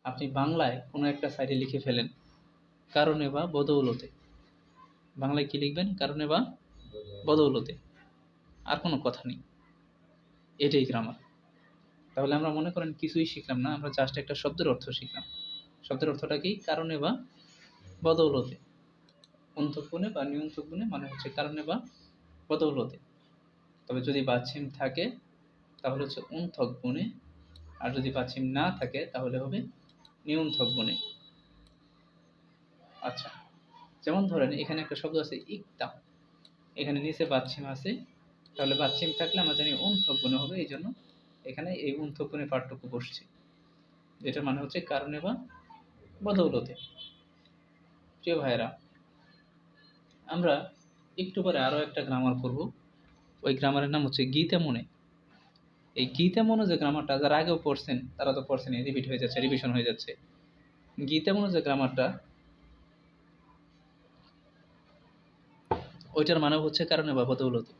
আপনি বাংলায় কোনো একটা সাইডে লিখে ফেলেন কারণে বা বদৌলতে। বাংলায় কি লিখবেন? কারণে বা বদৌলতে। আর কোনো কথা নেই, এটাই গ্রামার। তাহলে আমরা মনে করেন কিছুই শিখলাম না, আমরা জাস্ট একটা শব্দের অর্থ শিখলাম। শব্দের অর্থটা কি? কারণে বা বদৌলতে। অন্তক গুণে বা নিয়ন্ত্রক গুণে মানে হচ্ছে কারণে বা বদৌলতে। তবে যদি বাচ্ছিম থাকে তাহলে হচ্ছে অন্থক গুণে, আর যদি বাচ্ছিম না থাকে তাহলে হবে নিয়ন্ত্রক গুণে। আচ্ছা, যেমন ধরেন এখানে একটা শব্দ আছে ইক্তা, এখানে নিচে বাচ্ছিম আছে, তাহলে বাচ্ছিম থাকলে আমরা জানি অন্থক গুণে হবে, এই জন্য এখানে এই অন্থক গুণে পার্থক্য বসছে, যেটা মানে হচ্ছে কারণে বা বদৌলতে। প্রিয় ভাইয়েরা, আমরা একটু পরে আরো একটা গ্রামার করব, ওই গ্রামারের নাম হচ্ছে গীতা মনে। এই গীতা মনে যে গ্রামারটা যারা আগেও পড়ছেন তারা তো পড়ছেন, রিপিট হয়ে যাচ্ছে, রিভিশন হয়ে যাচ্ছে। গীতা মনে যে গ্রামারটা, ওইটার মানে হচ্ছে কারণে বা বদৌলতে।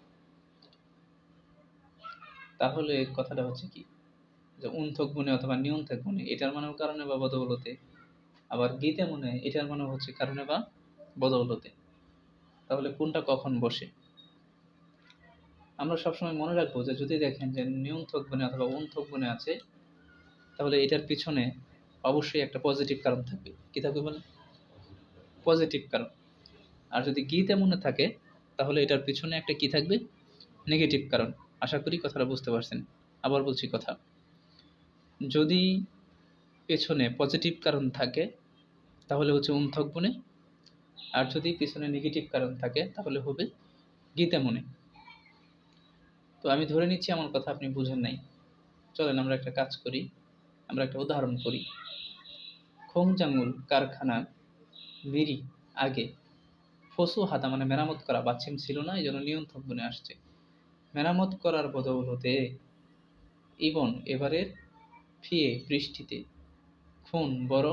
তাহলে কথাটা হচ্ছে কি, যে উনথক গুণে অথবা নিয়ন্থক গুণে এটার মানেও কারণে বা বদৌলতে, আবার গীতা মনে এটার মানে হচ্ছে কারণে বা বদৌলতে। তাহলে কোনটা কখন বসে? আমরা সবসময় মনে রাখবো যে যদি দেখেন যে নিয়ন্থক গুণে অথবা উনথক গুণে আছে, তাহলে এটার পিছনে অবশ্যই একটা পজিটিভ কারণ থাকবে। কি থাকবে বলেন? পজিটিভ কারণ। আর যদি গীতা মনে থাকে তাহলে এটার পিছনে একটা কি থাকবে? নেগেটিভ কারণ। আশা করি কথাটা বুঝতে পারছেন। আবার বলছি কথা, যদি পেছনে পজিটিভ কারণ থাকে তাহলে হচ্ছে উনথক গুণে, আর যদি পিছনে নেগেটিভ কারণ থাকে তাহলে হবে গীতা মনে। তো আমি ধরে নিচ্ছি আমার কথা আপনি বুঝেন নাই। চলেন আমরা একটা কাজ করি, আমরা একটা উদাহরণ করি। খোংজাঙ্গুল কারখানা মিরি আগে ফসু হাতা মানে মেরামত করা বাচ্চিম ছিল না, এই জন্য নিয়ন্ত্রক গুণে আসছে। মেরামত করার বদৌলতে ইবন এবারের ফিয়ে বৃষ্টিতে খুন বড়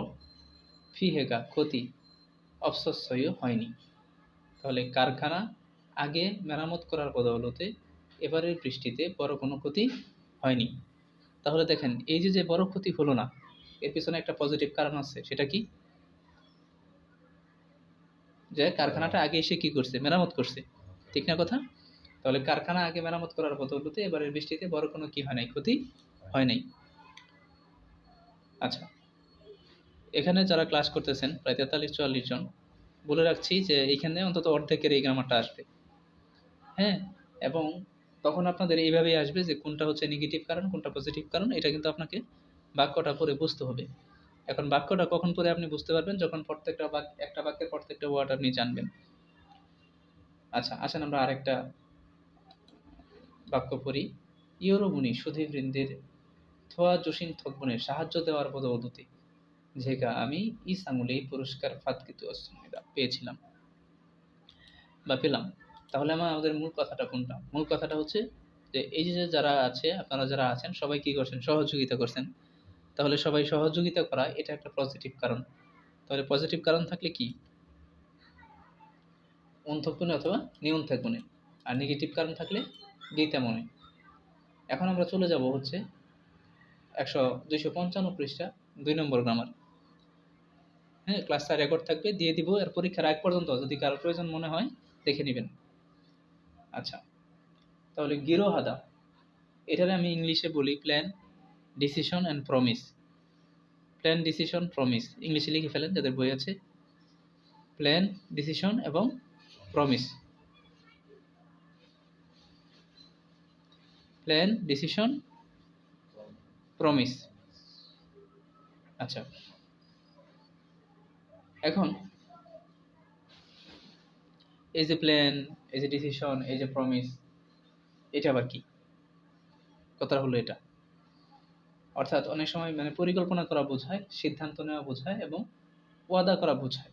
ফিহেগা ক্ষতি অবশ্যই হয়নি। তাহলে কারখানা আগে মেরামত করার বদৌলতে এবারের বৃষ্টিতে বড় কোনো ক্ষতি হয়নি। তাহলে দেখেন এই যে বড় ক্ষতি হলো না, এর পিছনে একটা পজিটিভ কারণ আছে। সেটা কি? যে কারখানাটা আগে এসে কি করছে? মেরামত করছে। ঠিক না কথা? তাহলে কারখানা আগে মেরামত করার বদৌলতে এবারের বৃষ্টিতে বড় কোনো কি হয় নাই? ক্ষতি হয় নাই। আচ্ছা, এখানে যারা ক্লাস করতেছেন প্রায় 43-44 জন, বলে রাখছি যে এখানে অন্তত অর্ধেকের এই গ্রামারটা আসবে। হ্যাঁ, এবং তখন আপনাদের এইভাবেই আসবে যে কোনটা হচ্ছে নেগেটিভ কারণ, কোনটা পজিটিভ কারণ, এটা কিন্তু আপনাকে বাক্যটা পড়ে বুঝতে হবে। এখন বাক্যটা কখন পড়ে আপনি বুঝতে পারবেন? যখন প্রত্যেকটা একটা বাক্যের প্রত্যেকটা ওয়ার্ড আপনি জানবেন। আচ্ছা, আসেন আমরা আরেকটা বাক্য পড়ি। ইয়রোবুনি সুধীবৃন্দের থোয়া জসিন থকবনের সাহায্য দেওয়ার বদৌলতে যেটা আমি ইসাঙ্গুলে এই পুরস্কার ফাতকিতু অস্মিতা পেয়েছিলাম বা পেলাম। তাহলে আমাদের মূল কথাটা কোনটা? মূল কথাটা হচ্ছে যে এই যে যারা আছে, আপনারা যারা আছেন সবাই কি করছেন? সহযোগিতা করছেন। তাহলে সবাই সহযোগিতা করা এটা একটা পজিটিভ কারণ। তাহলে পজিটিভ কারণ থাকলে কি? অন্থক গুণে অথবা নিয়ন্থক গুণে। আর নেগেটিভ কারণ থাকলে গীতা মনে। এখন আমরা চলে যাব হচ্ছে 255 পৃষ্ঠা 2 নম্বর গ্রামার। হ্যাঁ, ক্লাসটা রেকর্ড থাকবে, দিয়ে দিব। এর পরীক্ষার আগ পর্যন্ত যদি কারো প্রয়োজন মনে হয় দেখে নেবেন। আচ্ছা, তাহলে গিরোহাদা, এটারে আমি ইংলিশে বলি plan, decision and promise. Plan, decision, promise ইংলিশে লিখে ফেলেন যাদের বই আছে। প্ল্যান, ডিসিশন এবং প্রমিস। Plan, decision, promise. আচ্ছা, এখন এই যে প্ল্যান, এই যে ডিসিশন, এই যে প্রমিস, এটা আবার কি? কথা হলো এটা, অর্থাৎ অনেক সময় মানে পরিকল্পনা করা বোঝায়, সিদ্ধান্ত নেওয়া বোঝায় এবং ওয়াদা করা বোঝায়।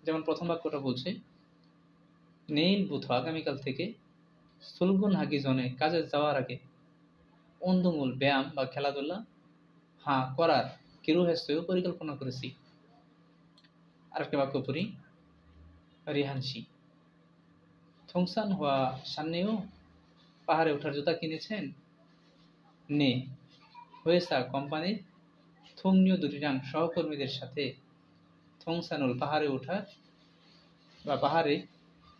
যেমন প্রথম বাক্যটা বলছে নেইল বুথ আগামীকাল থেকে সুলগুন হাগি জনে কাজে যাওয়ার আগে অন্ধমূল ব্যায়াম বা খেলাধুলা করার কিরুহেস্তয় পরিকল্পনা করেছি। আরেকটা বাক্য পড়ি, রিহানসি থংসান হওয়া সামনেও পাহাড়ে ওঠার জুতা কিনেছেন? নে হয়েছা কোম্পানির থংনিও দুরিরাং সহকর্মীদের সাথে থংসানুল পাহাড়ে ওঠা বা পাহাড়ে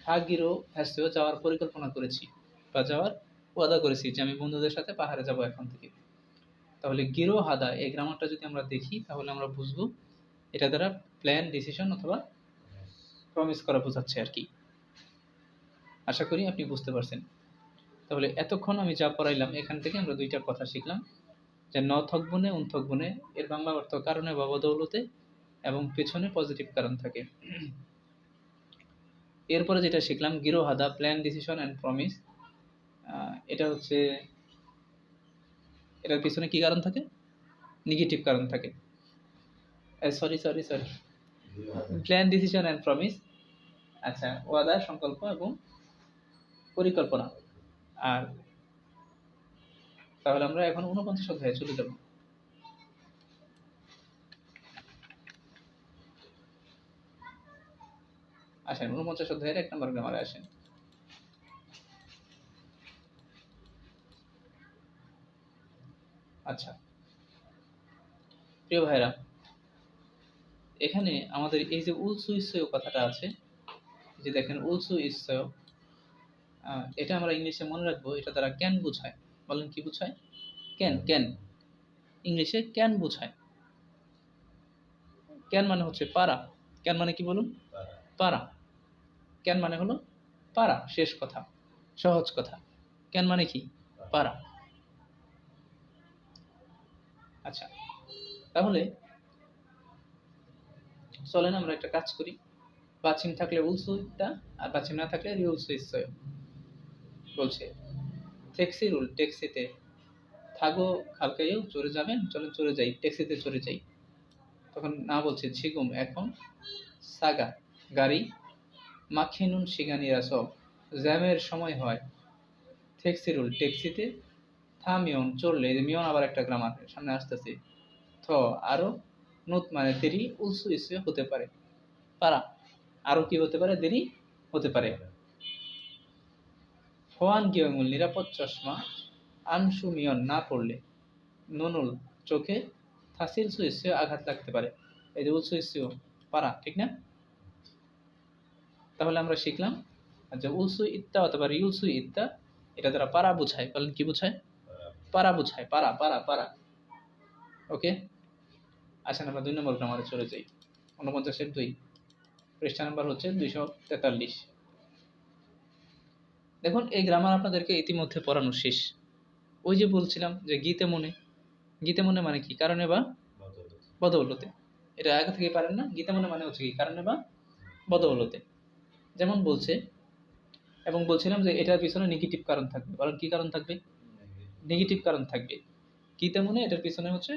হাগিরো হ্যাসেও যাওয়ার পরিকল্পনা করেছি বা যাওয়ার ওয়াদা করেছি যে আমি বন্ধুদের সাথে পাহাড়ে যাব এখন থেকে। তাহলে গিরো হাদা এই গ্রামারটা যদি আমরা দেখি তাহলে আমরা বুঝবো এটা দ্বারা প্ল্যান, ডিসিশন অথবা প্রমিস করা বোঝাচ্ছে আর কি। আশা করি আপনি বুঝতে পারছেন। তাহলে এতক্ষণ আমি যা পড়াইলাম এখান থেকে আমরা দুইটা কথা শিখলাম যে ন থকবনে উন থকবনে এর বাংলা অর্থ কারণে বা বদৌলতে এবং পেছনে পজিটিভ কারণ থাকে। এরপরে যেটা শিখলাম গিরো হাদা প্ল্যান, ডিসিশন অ্যান্ড প্রমিস, এটা হচ্ছে এটার পিছনে কি কারণ থাকে? নেগেটিভ কারণ থাকে। Sorry plan, decision and promise, আচ্ছা, ওয়াদা, সংকল্প এবং পরিকল্পনা। আর তাহলে আমরা এখন 49 অধ্যায়ে চলে যাব। আসেন 49 অধ্যায়ের 1 নম্বর গ্রামারে আসেন। আচ্ছা প্রিয় ভাইরা, এখানে আমাদের এই যে উলসু ইসয় কথাটা আছে, যে দেখেন উলসু ইসয়, এটা আমরা ইংলিশে মনে রাখবো, এটা দ্বারা ক্যান বোঝায়। বলেন কি বোঝায়? ক্যান ইংলিশে ক্যান বোঝায়। ক্যান মানে হচ্ছে পারা। ক্যান মানে কি বলুন? পারা। ক্যান মানে হলো পারা, শেষ কথা, সহজ কথা। ক্যান মানে কি? পারা। আচ্ছা তাহলে চলেন আমরা একটা কাজ করি। বাচিম থাকলে উলসুইটা, আর বাচিম না থাকলে রিউলসু ইসয়। বলছে ট্যাক্সি রুল, ট্যাক্সিতে থাগো খালকাইও চড়ে যাবেন, চলেন চড়ে যাই, ট্যাক্সিতে চড়ে যাই। তখন না বলছে ঝিগুম এখন সাগা গাড়ি, মাখিনুন শিগানিরা সব জ্যামের সময় হয়। ট্যাক্সি রুল ট্যাক্সিতে, থামিয়ন চড়লে, মিয়ন আবার একটা গ্রামার সামনে আসতেছে, থ আরো, নুত মানে দেরি, উলসু ইসে হতে পারে, পারা আরো কি হতে পারে? দেরি হতে পারে। হোয়ান গিয়মুল নিরাপদ চশমা, আনসু মিয়ন না পড়লে, নুনুল চোখে, থাসিল সুইসে আঘাত লাগতে পারে। এই যে উলসু ইসিও পারা, ঠিক না? তাহলে আমরা শিখলাম যে উলসু ইত্তা অথবা রিউলসু ইত্তা এটা দ্বারা পারা বোঝায়। বলেন কি বোঝায়? পারা বোঝায়। পারা পারা পারা। ওকে, আসেন আমরা 2 নম্বর গ্রামারে চলে যাই। 49-এর 2, পৃষ্ঠা নাম্বার হচ্ছে 243। দেখুন এই গ্রামার আপনাদেরকে ইতিমধ্যে পড়ানো শেষ। ওই যে বলছিলাম যে গীতে মনে, গীতে মনে মানে কি? কারণে বা বদৌলতে। এটা আগে থেকে পারেন না? গীতে মনে মানে হচ্ছে কি? কারণে বা বদৌলতে। যেমন বলছে, এবং বলছিলাম যে এটার পিছনে নেগেটিভ কারণ থাকবে। বলেন কি কারণ থাকবে? নেগেটিভ কারণ থাকবে। গীতে মনে এটার পিছনে হচ্ছে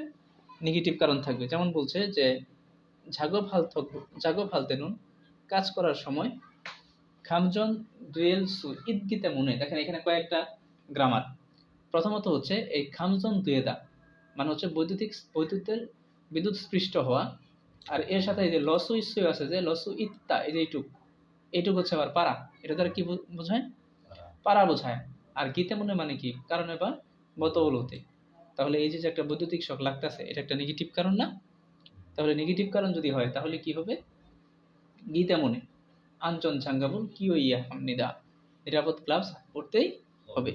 নেগেটিভ কারণ থাকবে। যেমন বলছে যে জাগো ফালতে নুন, কাজ করার সময়, খামজন দুয়েল সু ঈদগীতে মনে। দেখেন এখানে কয়েকটা গ্রামার। প্রথমত হচ্ছে এই খামজন দুয়েদা মানে হচ্ছে বিদ্যুৎ স্পৃষ্ট হওয়া, আর এর সাথে এই যে লসু ইস্যু আছে, যে লসু ইত্তা, এই যে এইটুক হচ্ছে আবার পারা। এটা দ্বারা কি বোঝায়? পারা বোঝায়। আর গীতে মনে মানে কি? কারণে বা বদৌলতে। তাহলে এই যে একটা বৈদ্যুতিক শক লাগতেছে, এটা একটা নেগেটিভ কারণ না? তাহলে নেগেটিভ কারণ যদি হয় তাহলে কি হবে? গীতে মনে আঞ্চন ঝাঙ্গাবুল কিও ইয়া নিদা, নিরাপদ গ্লাভস পড়তেই হবে।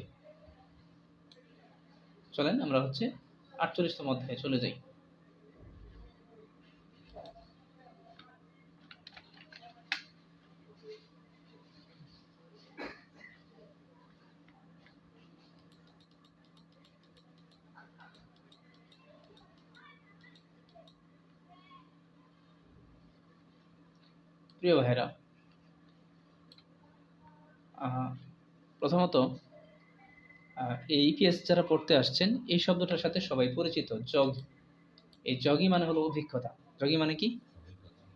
চলেন আমরা হচ্ছে 48তম অধ্যায়ে চলে যাই। প্রিয় ভাইরা, প্রথমত এই ইপিএস যারা পড়তে আসছেন এই শব্দটার সাথে সবাই পরিচিত, জগি। এই জগি মানে হলো অভিজ্ঞতা। জগি মানে কি?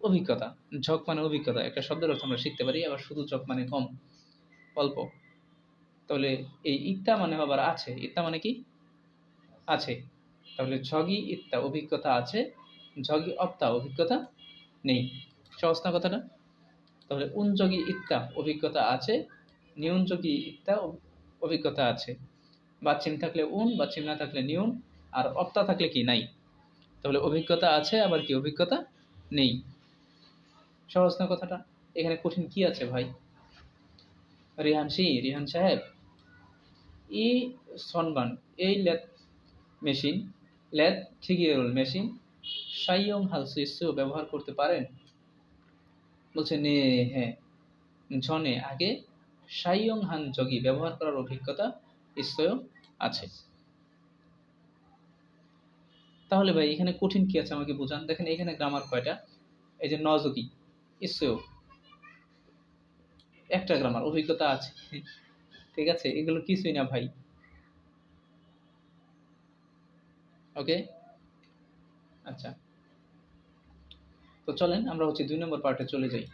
অভিজ্ঞতা। ঝক মানে অভিজ্ঞতা। একটা শব্দের অর্থ আমরা শিখতে পারি। আবার শুধু ঝক মানে কম, অল্প। তাহলে এই ইত্তা মানে আবার আছে। ইত্তা মানে কি? আছে। তাহলে ঝগি ইত্তা অভিজ্ঞতা আছে, ঝগি অপ্তা অভিজ্ঞতা নেই। সহজ না কথাটা? তাহলে উনযোগী ইত্তা অভিজ্ঞতা আছে, নিউনযোগী ইত্তা অভিজ্ঞতা আছে। বাচ্চিম থাকলে উন, বাচ্চিম না থাকলে নিউন, আর অপ্তা থাকলে কি? নাই। তাহলে অভিজ্ঞতা আছে আবার কি অভিজ্ঞতা নেই। সহজ না কথাটা? এখানে কঠিন কি আছে ভাই? রিহান সাহেব, এই সনবান, এই লেদ মেশিন, লেদ থিগিয়েরল মেশিন সাইয়ং হালসিসও ব্যবহার করতে পারেন? বলছে নে, হ্যাঁ, জনে আগে সাইয়ং হান জগি ব্যবহার করার অভিজ্ঞতা নিশ্চয় আছে। তাহলে ভাই এখানে কঠিন কি আছে আমাকে বোঝান। দেখেন এখানে গ্রামার কয়টা, এই যে নজগি, ইসেও একটা গ্রামার, অভিজ্ঞতা আছে, ঠিক আছে, এগুলো কিছুই না ভাই। ওকে, আচ্ছা, তো চলেন আমরা হচ্ছে 2 নম্বর পার্টে চলে যাই।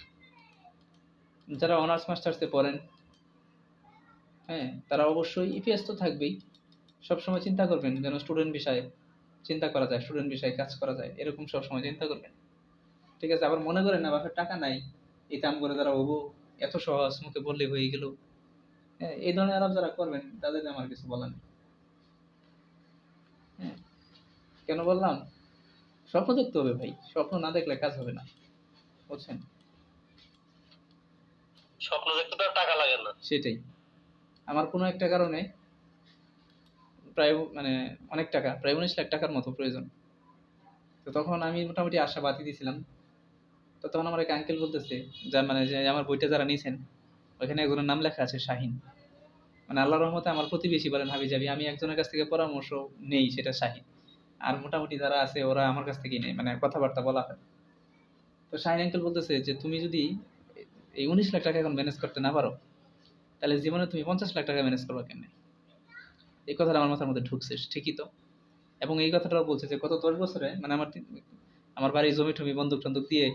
যারা অনার্স মাস্টার্সে পড়েন, হ্যাঁ, তারা অবশ্যই ইপিএস তো থাকবেই। সবসময় চিন্তা করবেন যেন স্টুডেন্ট বিষয়ে চিন্তা করা যায়, স্টুডেন্ট বিষয়ে কাজ করা যায়, এরকম সবসময় চিন্তা করবেন, ঠিক আছে। আবার মনে করেন না বাসার টাকা নাই, এই কাম করে তারা হবো, এত সহজ মুখে বললে হয়ে গেল, হ্যাঁ, এই ধরনের আলাপ যারা করবেন তাদের আমার কিছু বলার নেই। হ্যাঁ, কেন বললাম? স্বপ্ন দেখতে হবে ভাই, স্বপ্ন না দেখলে কাজ হবে না, বুঝছেন? স্বপ্ন দেখতে তো টাকা লাগে না। সেটাই, আমার কোনো একটা কারণে প্রায় মানে অনেক টাকা, প্রায় 19 লাখ টাকার মতো প্রয়োজন। তো তখন আমি মোটামুটি আশা বাতি দিয়েছিলাম। তো তখন আমার এক আঙ্কেল বলতেছে, যা মানে যে আমার বইটা যারা নিয়েছেন ওইখানে একজনের নাম লেখা আছে শাহিন, মানে আল্লাহর রহমতে আমার প্রতিবেশী বলেন হাবি যাবি, আমি একজনের কাছ থেকে পরামর্শ নেই, সেটা শাহিন। আর মোটামুটি যারা আছে ওরা আমার কাছ থেকেই নেই, মানে কথাবার্তা বলা হয়। তো শাহিন আঙ্কেল বলতেছে যে তুমি যদি এই 19 লাখ টাকা এখন ম্যানেজ করতে না পারো, তাহলে জীবনে তুমি 50 লাখ টাকা ম্যানেজ করবা কেমনে? এই কথাটা আমার মাথার মধ্যে ঢুকছে, ঠিকই তো। এবং এই কথাটাও বলছে যে গত 10 বছরে মানে আমার বাড়ির জমি টমি বন্ধক টন্ধক দিয়ে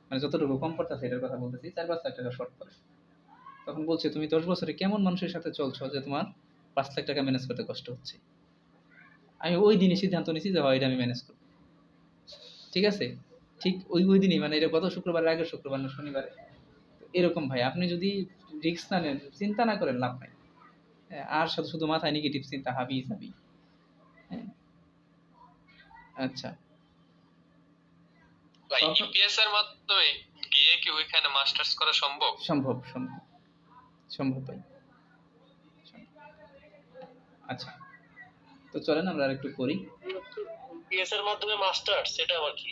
মানে যতটুকু কম পড়তেছে এটার কথা বলতেছি, 4-5 লাখ টাকা শর্ট পড়ে। তখন বলছে তুমি 10 বছরে কেমন মানুষের সাথে চলছো যে তোমার 5 লাখ টাকা ম্যানেজ করতে কষ্ট হচ্ছে। আমি ওই দিনই সিদ্ধান্ত নিয়েছি যে হয় এটা আমি ম্যানেজ করবো, ঠিক আছে। ঠিক ওই ওই দিনই, মানে এটা গত শুক্রবারের আগের শুক্রবার না শনিবারে। এরকম ভাই, আপনি যদি রিস্ক না নেন, চিন্তা না করেন, লাভ নাই। হ্যাঁ, আর শুধু শুধু মাথায় নেগেটিভ চিন্তা হাবি যাবি। হ্যাঁ, আচ্ছা, ভাই ইপিএস এর মাধ্যমে গিয়ে কি ওইখানে মাস্টার্স করা সম্ভব? সম্ভব, সম্ভব, সম্ভব ভাই। আচ্ছা, তো চলেন আমরা আরেকটু করি। ইপিএস এর মাধ্যমে মাস্টার্স, সেটা আবার কি?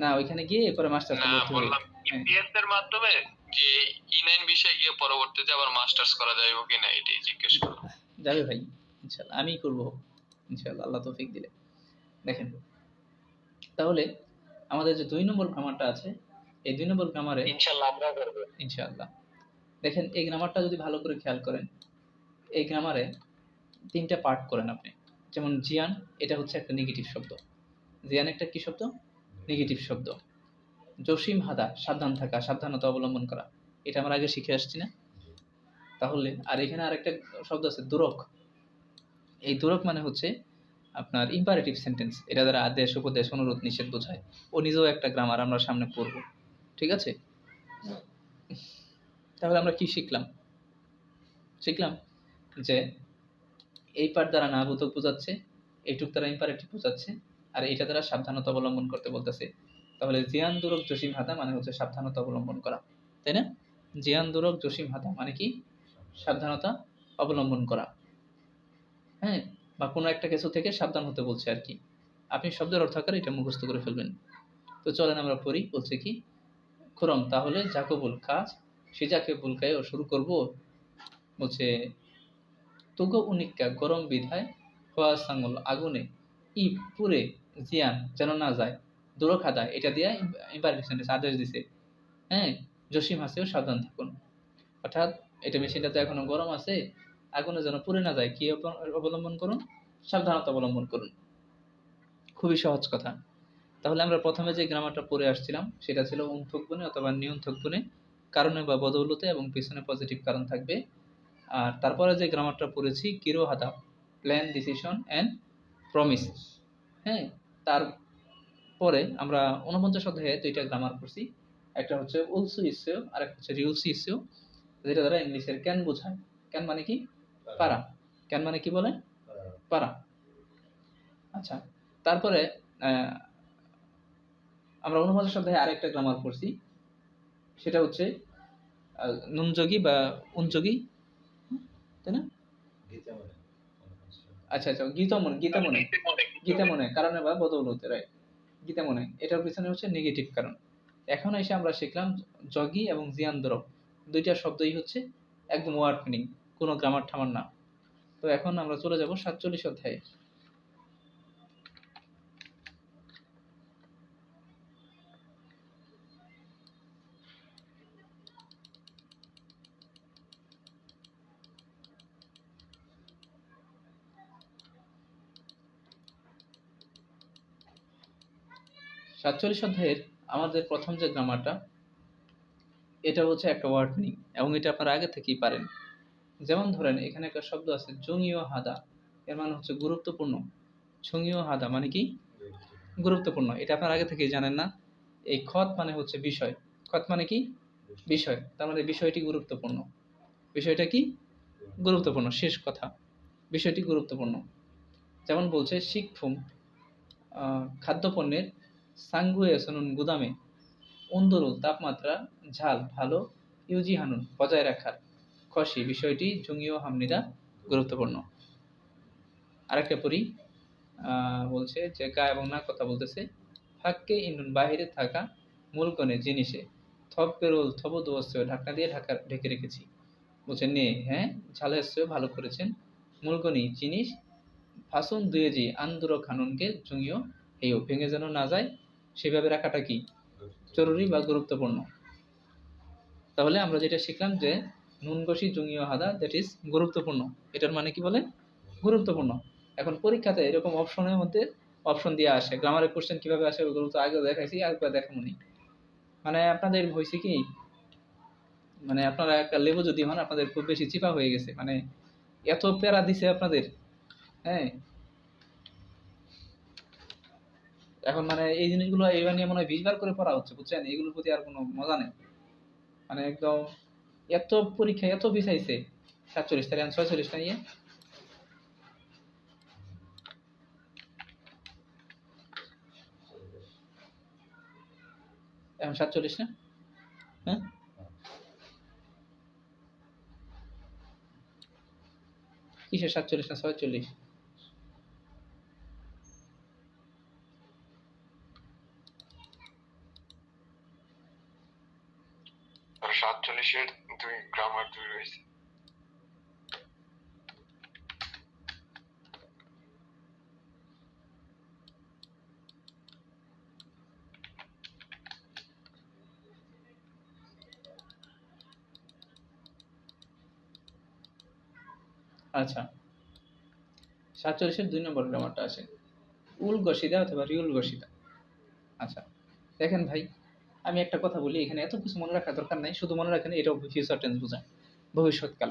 না, ওইখানে গিয়ে এরপরে মাস্টার্স না, ভর্তি হয়ে, বললাম হ্যাঁ, ইপিএস এর মাধ্যমে যে ই9 বিষয়ে গিয়ে পরবর্তীতে আবার মাস্টার্স করা যাবে কিনা এটাই জিজ্ঞেস করলাম। যাবে ভাই, ইনশাল্লাহ আমি করবো, ইনশাল্লাহ আল্লাহ তৌফিক দিলে। দেখেন, তাহলে আমাদের যে 2 নম্বর গ্রামারটা আছে, এই 2 নম্বর গ্রামারে ইনশাআল্লাহ আমরা করব ইনশাআল্লাহ। দেখেন এই গ্রামারটা যদি ভালো করে খেয়াল করেন, এই গ্রামারে 3টা পার্ট করেন আপনি। যেমন জিয়ান, এটা হচ্ছে একটা নেগেটিভ শব্দ। জিয়ান একটা কি শব্দ? নেগেটিভ শব্দ। জসিম হাদা, সাবধান থাকা, সাবধানতা অবলম্বন করা, এটা আমরা আগে শিখে আসছি না? তাহলে আর এখানে আরেকটা শব্দ আছে দুরক। এই দুরক মানে হচ্ছে আপনার ইম্পারেটিভ সেন্টেন্স, এটা দ্বারা আদেশ, উপদেশ, অনুরোধ, নিষেধ বোঝায়। ও নিজেও একটা গ্রামার, আমরা সামনে পড়ব, ঠিক আছে। তাহলে আমরা কি শিখলাম? শিখলাম যে এই পার্ট দ্বারা না বোধক বোঝাচ্ছে, এইটুক দ্বারা ইম্পারেটিভ বোঝাচ্ছে, আর এটা দ্বারা সাবধানতা অবলম্বন করতে বলতেছে। তাহলে জিয়ান দুরক জসিম হাদা মানে হচ্ছে সাবধানতা অবলম্বন করা, তাই না? জিয়ান দুরক জসিম হাদা মানে কি? সাবধানতা অবলম্বন করা, হ্যাঁ, বা কোনো একটা কিছু থেকে সাবধান হতে বলছে আর কি। আপনি শব্দের অর্থ আকারে এটা মুখস্থ করে ফেলবেন। তো চলেন আমরা পড়ি। বলছে কি, খুরম, তাহলে জাকবুল কাজ সিজাকে বুলকায়ও শুরু করব। বলছে তুগো উনিক্কা গরম বিধায় হওয়া সাঙ্গল আগুনে ই পুরে জিয়ান যেন না যায়, দুরখাদায়, এটা দিয়ে ইম্পারেটিভ সেন্টেন্স আদেশ দিছে। হ্যাঁ, জসিম হাসেও সাবধান থাকুন, অর্থাৎ এটা মেশিনটা তো এখনো গরম আছে, আগুনে যেন পুড়ে না যায়, কি অবলম্বন করুন? সাবধানতা অবলম্বন করুন। খুবই সহজ কথা। তাহলে আমরা প্রথমে যে গ্রামারটা পড়ে আসছিলাম সেটা ছিল উনথক গুণে অথবা নিয়ন্থক গুণে, কারণে বা বদৌলতে এবং পিছনে পজিটিভ কারণ থাকবে। আর তারপরে যে গ্রামারটা পড়েছি কিরো হাদা, প্ল্যান, ডিসিশন অ্যান্ড প্রমিস। হ্যাঁ, তারপরে আমরা 49 অধ্যায়ে 2টা গ্রামার পড়ছি। একটা হচ্ছে উলসু ইস্যু আর একটা হচ্ছে রিউসি ইস্যু, যেটা দ্বারা ইংলিশের ক্যান বোঝায়। ক্যান মানে কি? পারা। ক্যান মানে কি বলেন? পারা। আচ্ছা, তারপরে আমরা 49 অধ্যায়ে আরেকটা গ্রামার পড়ছি, সেটা হচ্ছে নুনযোগী বা উনযোগী, তাই না? আচ্ছা আচ্ছা, গীতা মনে কারণে বা বদৌলতে, রাইট। গীতা মনে, এটার পিছনে হচ্ছে নেগেটিভ কারণ। এখন এসে আমরা শিখলাম জগি এবং জিয়ান্দরব, দুইটা শব্দই হচ্ছে একদম ওয়ার্ড মিনিং, কোনো গ্রামার ঠামার না। তো এখন আমরা চলে যাব 47 অধ্যায়ে। সাতচল্লিশ অধ্যায়ের আমাদের প্রথম যে গ্রামারটা, এটা হচ্ছে একটা ওয়ার্ড মিনিং, এবং এটা আপনারা আগে থেকেই পারেন। যেমন ধরেন এখানে একটা শব্দ আছে জঙ্গীয় হাদা, এর মানে হচ্ছে গুরুত্বপূর্ণ। জঙ্গীয় হাদা মানে কি? গুরুত্বপূর্ণ। এটা আপনারা আগে থেকেই জানেন না? এই খত মানে হচ্ছে বিষয়, খত মানে কি? বিষয়, তার মানে বিষয়টি গুরুত্বপূর্ণ। বিষয়টা কি? গুরুত্বপূর্ণ, শেষ কথা, বিষয়টি গুরুত্বপূর্ণ। যেমন বলছে শিকফুম, খাদ্যপণ্যের সাংগুয়েসনুন গুদামে উন্দরুল তাপমাত্রা ঝাল ভালো ইউজি হানুন বজায় রাখার খসি বিষয়টি জঙ্গীয় হামনিরা গুরুত্বপূর্ণ। আরেকটা পড়ি, বলছে যে গা এবং না কথা বলতেছে ফাঁককে ইন্দুন বাহিরে থাকা মূলকণে জিনিসে থপ পেরোল থব দোস্ত ঢাকনা দিয়ে ঢেকে রেখেছি। বলছে নে হ্যাঁ ঝালের ভালো করেছেন মূলকণি জিনিস ফাসুন দুয়েজি আন্দুর খানুনকে জঙ্গীয় হেও ভেঙে যেন না যায় সেভাবে রাখাটা কি জরুরি বা গুরুত্বপূর্ণ। তাহলে আমরা যেটা শিখলাম যে নুনগসি জঙ্গীয় হাদা দ্যাট ইজ গুরুত্বপূর্ণ, এটার মানে কি বলে? গুরুত্বপূর্ণ। এখন পরীক্ষাতে এরকম অপশনের মধ্যে অপশন দিয়ে আসে, গ্রামারের কোশ্চেন কিভাবে আসে ওগুলো তো আগেও দেখাইছি, আরেকবার দেখামনি। মানে আপনাদের হয়েছে কি, মানে আপনারা একটা লেবু যদি হন আপনাদের খুব বেশি চিপা হয়ে গেছে, মানে এত প্যারা দিছে আপনাদের। হ্যাঁ, এখন মানে এই জিনিসগুলো এইবার নিয়ে মনে হয় 20 বার করে পড়া হচ্ছে, বুঝছেন? এগুলোর প্রতি আর কোনো মজা নেই, মানে একদম এত পরীক্ষা এত বিছাইছে। 47 তাহলে 46টা নিয়ে এখন 47 না? হ্যাঁ, কিসের 47 না 46? 47-এর দুই গ্রামার দুই রয়েছে। আচ্ছা, 47-এর 2 নম্বর গ্রামারটা আসে উল গসিদা অথবা রিউল গসিদা। আচ্ছা দেখেন ভাই, আমি একটা কথা বলি, এখানে এত কিছু মনে রাখার দরকার নাই, শুধু মনে রাখেন এটা ফিউচার টেন্স বোঝায়, ভবিষ্যৎকাল।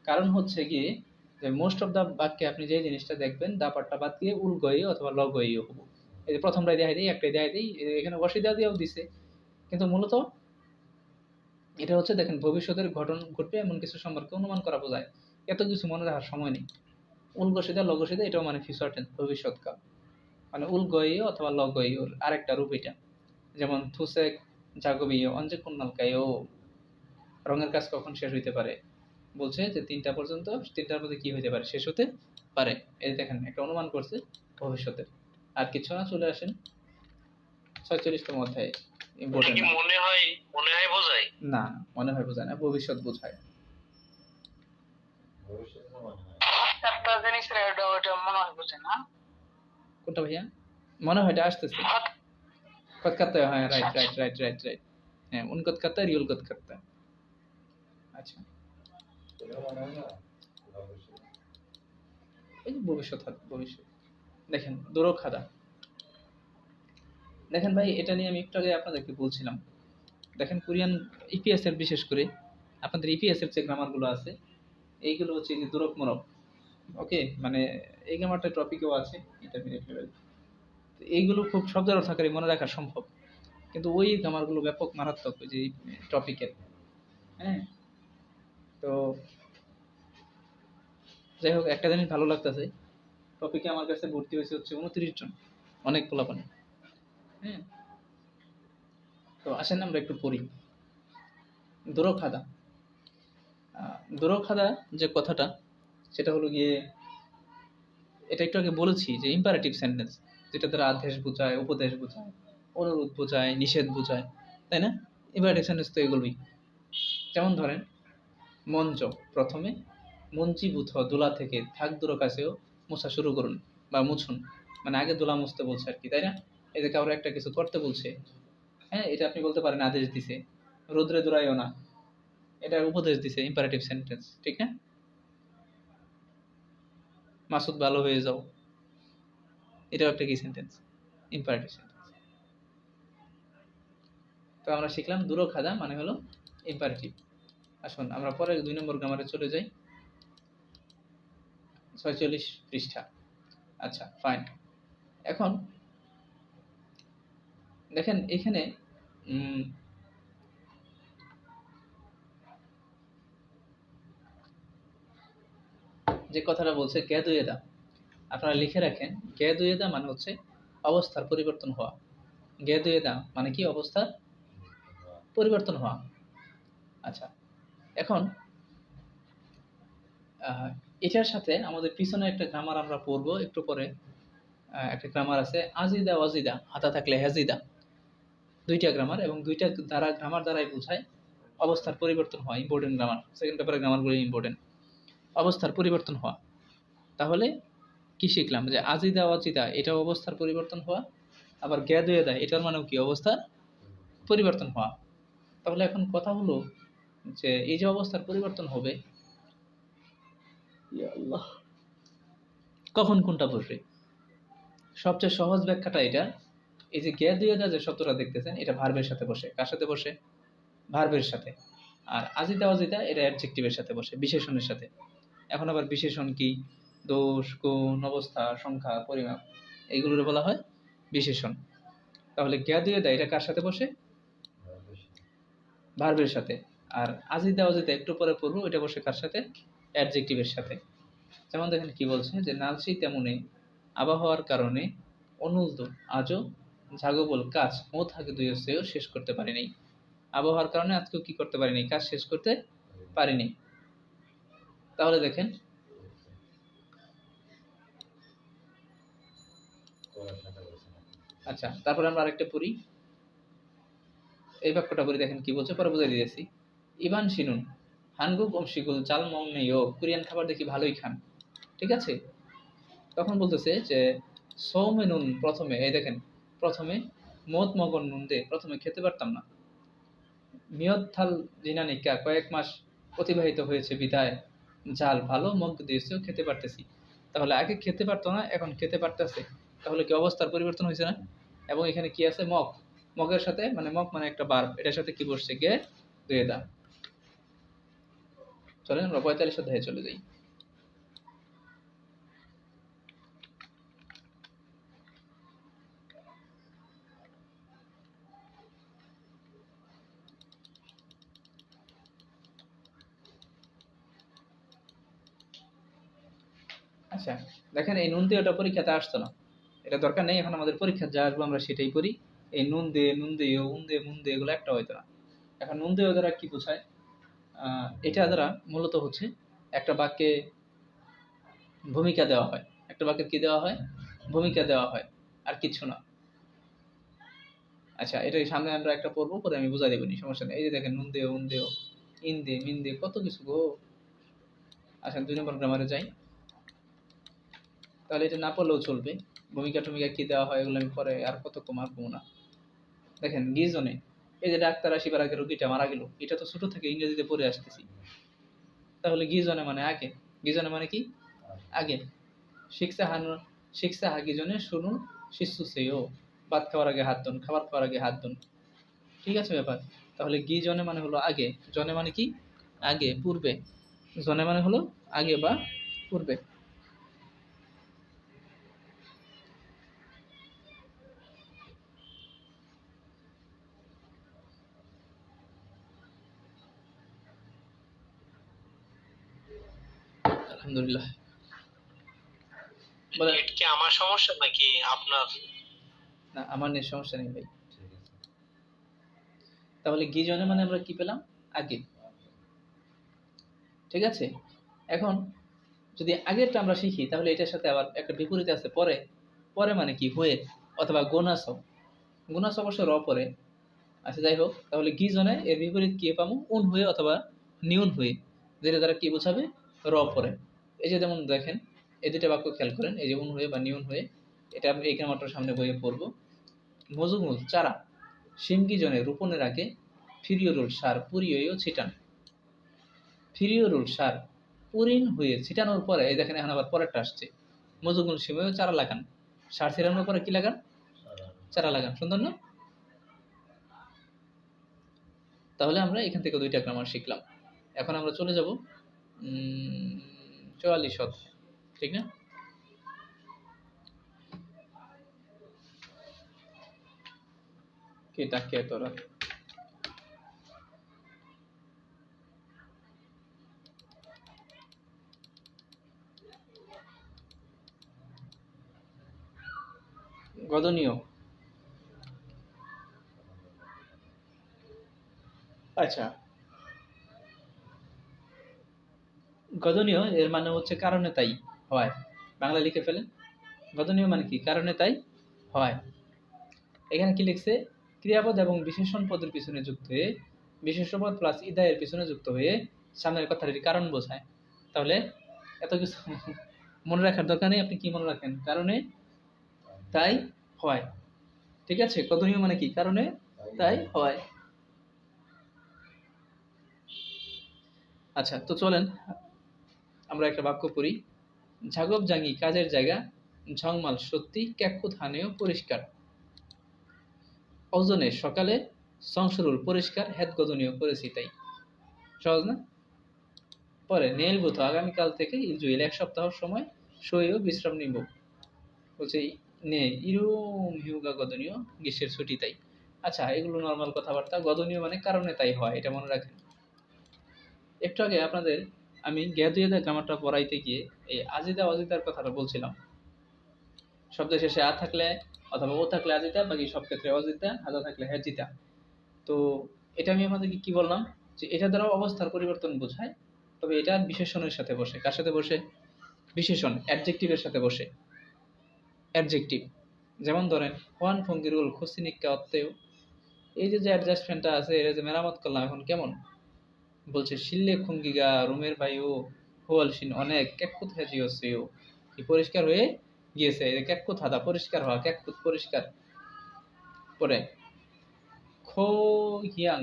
কারণ হচ্ছে গিয়ে যে মোস্ট অফ দা বাক্যে আপনি যে জিনিসটা দেখবেন দা পাটটা বাদ দিয়ে উল গই অথবা ল গই হবো। এই যে প্রথমটাই দেখাই দিই, একটাই দেখাই দিই, এখানে গসিদা দিয়েও দিছে, কিন্তু মূলত এটা হচ্ছে দেখেন ভবিষ্যতের ঘটবে এমন কিছু সম্পর্কে অনুমান করা বোঝায়, এত কিছু মনে রাখার সময় নেই। উল গসিদা ল গসিদা এটাও মানে ফিউচার টেন্স, ভবিষ্যৎকাল, মানে উল গই অথবা ল গই ওর আরেকটা রূপ এটা। যেমন থুসেক জাগবিয় অঞ্জে কুন্নালকায়ও, রঙের কাজ কখন শেষ হইতে পারে? বলছে যে 3টা পর্যন্ত, 3টার মধ্যে কি হইতে পারে? শেষ হতে পারে। এই দেখেন একটা অনুমান করছে ভবিষ্যতের। আর কিছু না, চলে আসেন 46তম অধ্যায়ে। এটা কি মনে হয় বোঝায়? না, মনে হয় বোঝায় না, ভবিষ্যৎ বোঝায়। একটা জিনিস ওটা মনে হয় বোঝে না। কোনটা ভাইয়া? মনে হয় এটা আসতেছে কত করতে, হ্যাঁ right right right right right, হ্যাঁ উনকত করতে রিউল কত করতে। আচ্ছা, এই যে ভবিষ্যৎ ভবিষ্যৎ, দেখেন দোরো খাদা। দেখেন ভাই, এটা নিয়ে আমি একটু আগে আপনাদেরকে বলছিলাম, দেখেন কোরিয়ান ইপিএস এর, বিশেষ করে আপনাদের ইপিএস এর যে গ্রামার গুলো আছে এইগুলো হচ্ছে দুরক মরক। ওকে, মানে এই গ্রামারটা টপিকেও আছে ইন্টারমিডিয়েট লেভেল। এইগুলো খুব শব্দের অর্থ আকারে মনে রাখা সম্ভব, কিন্তু ওই গ্রামার গুলো ব্যাপক মারাত্মক ওই যে টপিকের। হ্যাঁ, তো যাই হোক, একটা জিনিস ভালো লাগতেছে, টপিকে আমার কাছে ভর্তি হয়েছে হচ্ছে 29 জন, অনেক পোলাপানি। হ্যাঁ, তো আসেন আমরা একটু পড়ি। দোরখাদা, দোরখাদা যে কথাটা, সেটা হলো গিয়ে, এটা একটু আগে বলেছি যে ইম্পারেটিভ সেন্টেন্স, যেটা দ্বারা আদেশ বোঝায়, উপদেশ বোঝায়, অনুরোধ বোঝায়, নিষেধ বোঝায়, তাই না? ইম্পারেটিভ সেন্টেন্স তো এগুলোই। যেমন ধরেন, মঞ্চ, প্রথমে মঞ্চীভূত দোলা থেকে থাক দূর কাছেও মোছা শুরু করুন বা মুছুন, মানে আগে দোলা মুছতে বলছে আর কি, তাই না? এই যে কারো একটা কিছু করতে বলছে, হ্যাঁ, এটা আপনি বলতে পারেন আদেশ দিছে। রোদ্রে দৌড়াইও না, এটা উপদেশ দিছে, ইম্পারেটিভ সেন্টেন্স, ঠিক না? মাসুদ ভালো হয়ে যাও, এটাও একটা কি সেন্টেন্স? Imperative sentence. তো আমরা শিখলাম দূর খাদা মানে হলো ইম্পারেটিভ। আসুন আমরা পরে 2 নম্বর গ্রামারে চলে যাই, 46 পৃষ্ঠা। আচ্ছা, ফাইন। এখন দেখেন এখানে যে কথাটা বলছে গ্যাদুয়েদা, আপনারা লিখে রাখেন। গ্যাদুয়েদা মানে হচ্ছে অবস্থার পরিবর্তন হওয়া। গ্যাদুয়েদা মানে কি? অবস্থার পরিবর্তন হওয়া। আচ্ছা, এখন এটার সাথে আমাদের পিছনে একটা গ্রামার আমরা পড়বো একটু পরে। একটা গ্রামার আছে আজিদা ওয়াজিদা, হাতা থাকলে হাজিদা, দুইটা গ্রামার, এবং দুইটা দ্বারা গ্রামার দ্বারাই বোঝায় অবস্থার পরিবর্তন হওয়া। ইম্পর্টেন্ট গ্রামার, সেকেন্ড পেপারের গ্রামারগুলো ইম্পর্টেন্ট। অবস্থার পরিবর্তন হওয়া, তাহলে কি শিখলাম? যে আজিদা ওয়াজিদা এটাও অবস্থার পরিবর্তন হওয়া, আবার গ্যাদুয়েদা এটার মানেও কি? অবস্থার পরিবর্তন হওয়া। তাহলে এখন কথা হলো যে এই যে অবস্থার পরিবর্তন হবে, ইয়া আল্লাহ, কখন কোনটা বসবে? সবচেয়ে সহজ ব্যাখ্যাটা এটা, এই যে গ্যাদুয়েদা যে শব্দটা দেখতেছেন, এটা ভার্বের সাথে বসে। কার সাথে বসে? ভার্বের সাথে। আর আজিদা ওয়াজিদা এটা অ্যাডজেক্টিভের সাথে বসে, বিশেষণের সাথে। এখন আবার বিশেষণ কি? দোষ, গুণ, অবস্থা, সংখ্যা, পরিমাপ, এইগুলোর বলা হয় বিশেষণ। তাহলে গ্যাদুয়েদা এটা কার সাথে বসে? ভার্বের সাথে। আর আজিদা ওয়াজিদা একটু পরে পড়বো, এটা বসে কার সাথে? অ্যাডজেক্টিভের সাথে। যেমন দেখেন কি বলছে, যে নালসি তেমনি আবহাওয়ার কারণে অনুল্দ আজও ঝাগবল কাজ ও থাকে দুই সেও শেষ করতে পারিনি। আবহাওয়ার কারণে আজকেও কি করতে পারিনি? কাজ শেষ করতে পারিনি। তাহলে দেখেন, আচ্ছা, তারপরে আমরা আরেকটা পড়ি, এই বাক্যটা পড়ি, দেখেন কি বলছে, পরে বুঝাই দিয়েছি। ইভান শিনুন হানগুক অমশিগুল চাল মং নেই, কোরিয়ান খাবার দেখি ভালোই খান, ঠিক আছে? তখন বলতেছে যে সৌমে নুন, প্রথমে এই দেখেন, প্রথমে মত মগন নুন দে, প্রথমে খেতে পারতাম না। মিয়ত থাল জিনানিকা, কয়েক মাস অতিবাহিত হয়েছে বিদায় ঝাল ভালো মগ দিয়েছেও খেতে পারতেছি। তাহলে আগে খেতে পারতো না, এখন খেতে পারতেছে। তাহলে কি অবস্থার পরিবর্তন হয়েছে না? এবং এখানে কি আছে? মগ। মগের সাথে, মানে মগ মানে একটা বার্ব, এটার সাথে কি বসছে? গে দুয়ে দা। চলেন আমরা 45 অধ্যায়ে চলে যাই। আচ্ছা, দেখেন এই নুন দিয়ে ওটা পরীক্ষাতে আসতো না, এটা দরকার নেই। এখন আমাদের পরীক্ষা যা আসবো আমরা সেটাই পড়ি। এই নুন দিয়ে, নুন দিয়ে, উন দিয়ে, মুন দিয়ে, এগুলো একটা হয়তো না। এখন নুন দিয়ে দ্বারা কি বোঝায়? এটা দ্বারা মূলত হচ্ছে একটা বাক্যে ভূমিকা দেওয়া হয়। একটা বাক্যের কি দেওয়া হয়? ভূমিকা দেওয়া হয়, আর কিছু না। আচ্ছা, এটা সামনে আমরা একটা পড়বো, পরে আমি বুঝাই দেবনি, সমস্যা নেই। এই যে দেখেন, নুন দেও, উন দেও, ইন দে, মিন দে, কত কিছু গো। আচ্ছা, 2 নম্বর গ্রামারে যাই। তাহলে এটা না পড়লেও চলবে। ভূমিকা টুমিকা কি দেওয়া হয় এগুলো আমি পরে আর কত কমার কমো না। দেখেন গিজনে, এই যে ডাক্তার আসিবার আগে রোগীটা মারা গেল, এটা তো ছোট থেকে ইংরেজিতে পড়ে আসতেছি। তাহলে গিজনে মানে আগে। গিজনে মানে কি? আগে। শিক্ষা হান, শিক্ষা হাগিজনে শুনুন শিশু সেও, ভাত খাওয়ার আগে হাত ধুন, খাবার খাওয়ার আগে হাত ধুন, ঠিক আছে ব্যাপার? তাহলে গি জনে মানে হলো আগে, জনে মানে কি? আগে, পূর্বে। জনে মানে হলো আগে বা পূর্বে। আলহামদুলিল্লাহ। বলে নেট কি আমার সমস্যা নাকি আপনার? না, আমার নিয়ে সমস্যা নেই ভাই। তাহলে গিজনে মানে আমরা কি পেলাম? আগে। ঠিক আছে, এখন যদি আগেরটা আমরা শিখি তাহলে এটার সাথে আবার একটা বিপরীত আছে পরে। পরে মানে কি? হয়ে অথবা গোনাস। গোনাস অবশ্য র পরে। আচ্ছা যাই হোক, তাহলে গিজনে এর বিপরীত কি পাবো? উন হয়ে অথবা নিউন হয়ে, যেটা দ্বারা কি বোঝাবে? র পরে। এই যে যেমন দেখেন এই দুটা বাক্য খেয়াল করেন, এই যে উন হয়ে বা নিউন হয়ে, এটা আমি এখানে মাত্র সামনে বইয়ে পড়বো। মজুমুল চারা সিমগিজনে রোপণের আগে ফিরিয়রুল সার পুরিয়েও ছিটান। ফিরিয়রুল সার পুরিন হয়ে ছিটানোর পরে এই দেখেন এখন আবার পরেরটা আসছে, মজুমুল সিমেও চারা লাগান। সার ছিটানোর পরে কি লাগান? চারা লাগান। সুন্দর না? তাহলে আমরা এখান থেকে দুইটা গ্রামার শিখলাম। এখন আমরা চলে যাব 44 অধ্যায়, ঠিক না? কে ডাকে তোরা? গদনীয়। আচ্ছা, গদনীয় এর মানে হচ্ছে কারণে তাই হয়। বাংলা লিখে ফেলেন। গদনীয় মানে কি? কারণে তাই হয়। এখানে কি লিখছে? ক্রিয়াপদ এবং বিশেষণ পদের পিছনে যুক্ত হয়ে, বিশেষণ প্লাস ইদা এর পিছনে যুক্ত হয়ে সামনের কথাটির কারণ বোঝায়। তাহলে এত কিছু মনে রাখার দরকার নেই। আপনি কি মনে রাখেন? কারণে তাই হয়। ঠিক আছে, গদনীয় মানে কি? কারণে তাই হয়। আচ্ছা, তো চলেন আমরা একটা বাক্য পড়ি। ঝাগব জাঙ্গি কাজের জায়গা, ঝংমাল সত্যি ক্যাকুত হানেও পরিষ্কার। ওজনে সকালে সংসরুল পরিষ্কার হেদ গদনীয় করেছি তাই। সহজ না? পরে নেল বুথ আগামীকাল থেকে ইলজুইল 1 সপ্তাহ সময় সইও বিশ্রাম নিব। বলছে নে ইরুম হিউগা গদনীয় গ্রীষ্মের ছুটি তাই। আচ্ছা, এগুলো নর্মাল কথাবার্তা। গদনীয় মানে কারণে তাই হয়, এটা মনে রাখেন। একটু আগে আপনাদের আমি গ্যাদুয়েদা গ্রামারটা পড়াইতে গিয়ে এই আজিদা অজিদার কথাটা বলছিলাম। শব্দ শেষে আ থাকলে অথবা ও থাকলে আজিদা, বাকি সব ক্ষেত্রে অজিদা, আদা থাকলে হ্যাজিদা। তো এটা আমি আপনাদেরকে কি বললাম, যে এটা দ্বারা অবস্থার পরিবর্তন বোঝায়, তবে এটা বিশেষণের সাথে বসে। কার সাথে বসে? বিশেষণ, অ্যাডজেক্টিভের সাথে বসে। অ্যাডজেক্টিভ যেমন ধরেন হোয়ান ফঙ্গিরুল খুসিনিক্কা অত্তেও, এই যে যে অ্যাডজাস্টমেন্টটা আছে এটা যে মেরামত করলাম এখন কেমন? বলছে শিল্লে খুঙ্গিগা রুমের বায়ু হোয়ালসিন অনেক ক্যাকুত হ্যাজিওসেও, কি পরিষ্কার হয়ে গিয়েছে। ক্যাকুত হাদা পরিষ্কার হওয়া, ক্যাকুত পরিষ্কার। পরে খো হিয়াং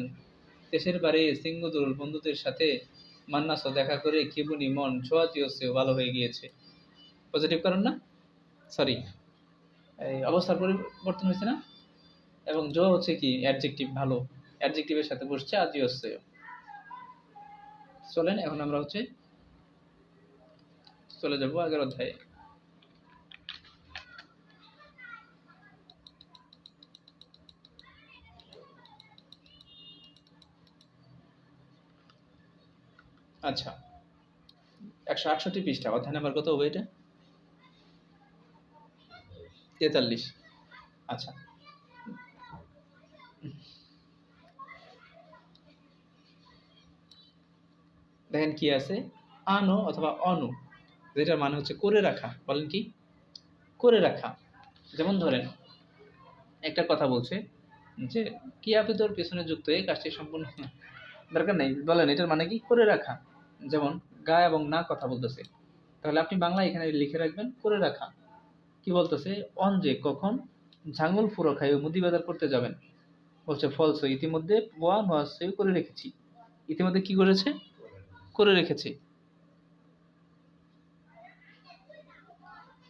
দেশের বাড়ি সিঙ্গুদুল বন্ধুদের সাথে মান্নাস দেখা করে কিবুনি মন ছোয়াতিওসেও ভালো হয়ে গিয়েছে। পজিটিভ কারণ না? সরি, এই অবস্থার পরিবর্তন হয়েছে না? এবং জো হচ্ছে কি? অ্যাডজেক্টিভ, ভালো। অ্যাডজেক্টিভের সাথে বসছে আজিওসেও। চলেন এখন আমরা হচ্ছে চলে যাব আগের অধ্যায়ে। আচ্ছা, 168 পৃষ্ঠা, অধ্যায় নাম্বার কত হবে এটা? 43। আচ্ছা, দেখেন কি আছে? আনো অথবা অনু, যেটার মানে হচ্ছে করে রাখা। বলেন কি? করে রাখা। যেমন ধরেন একটা কথা বলছে যে ক্রিয়াপদের পেছনে যুক্ত হয়ে কাজটি সম্পূর্ণ, দরকার নেই, বলেন এটার মানে কি? করে রাখা। যেমন গা এবং না কথা বলতেছে, তাহলে আপনি বাংলায় এখানে লিখে রাখবেন করে রাখা। কি বলতেছে? অন যে কখন ঝাঙ্গল ফুরো খাইয়ে মুদি বাজার করতে যাবেন। বলছে ফলস ইতিমধ্যে ওয়া নোয়াসে করে রেখেছি। ইতিমধ্যে কি করেছে? করে রেখেছি।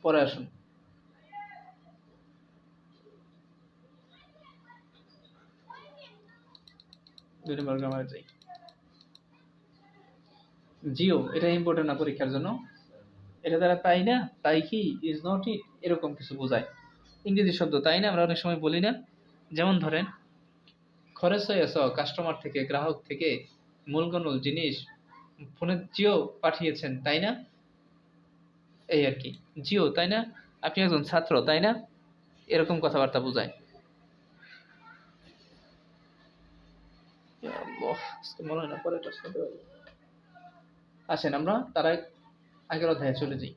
পরে আসুন, 2 নম্বর গ্রামারে যাই। জিও, এটা ইম্পর্টেন্ট না পরীক্ষার জন্য। এটা দ্বারা তাই না, তাই কি, ইজ নট ইট, এরকম কিছু বোঝায়। ইংরেজি শব্দ তাই না আমরা অনেক সময় বলি না? যেমন ধরেন খরচ হয়েছ কাস্টমার থেকে, গ্রাহক থেকে মূলগণল জিনিস ফোনে জিও পাঠিয়েছেন তাই না, এই আর কি। জিও তাই না, আপনি একজন ছাত্র তাই না, এরকম কথাবার্তা বোঝায়। ইয়া আল্লাহ, আজকে মনে হয় না পরে টাচ করতে পারবো। আসেন আমরা তার আগের অধ্যায়ে চলে যাই।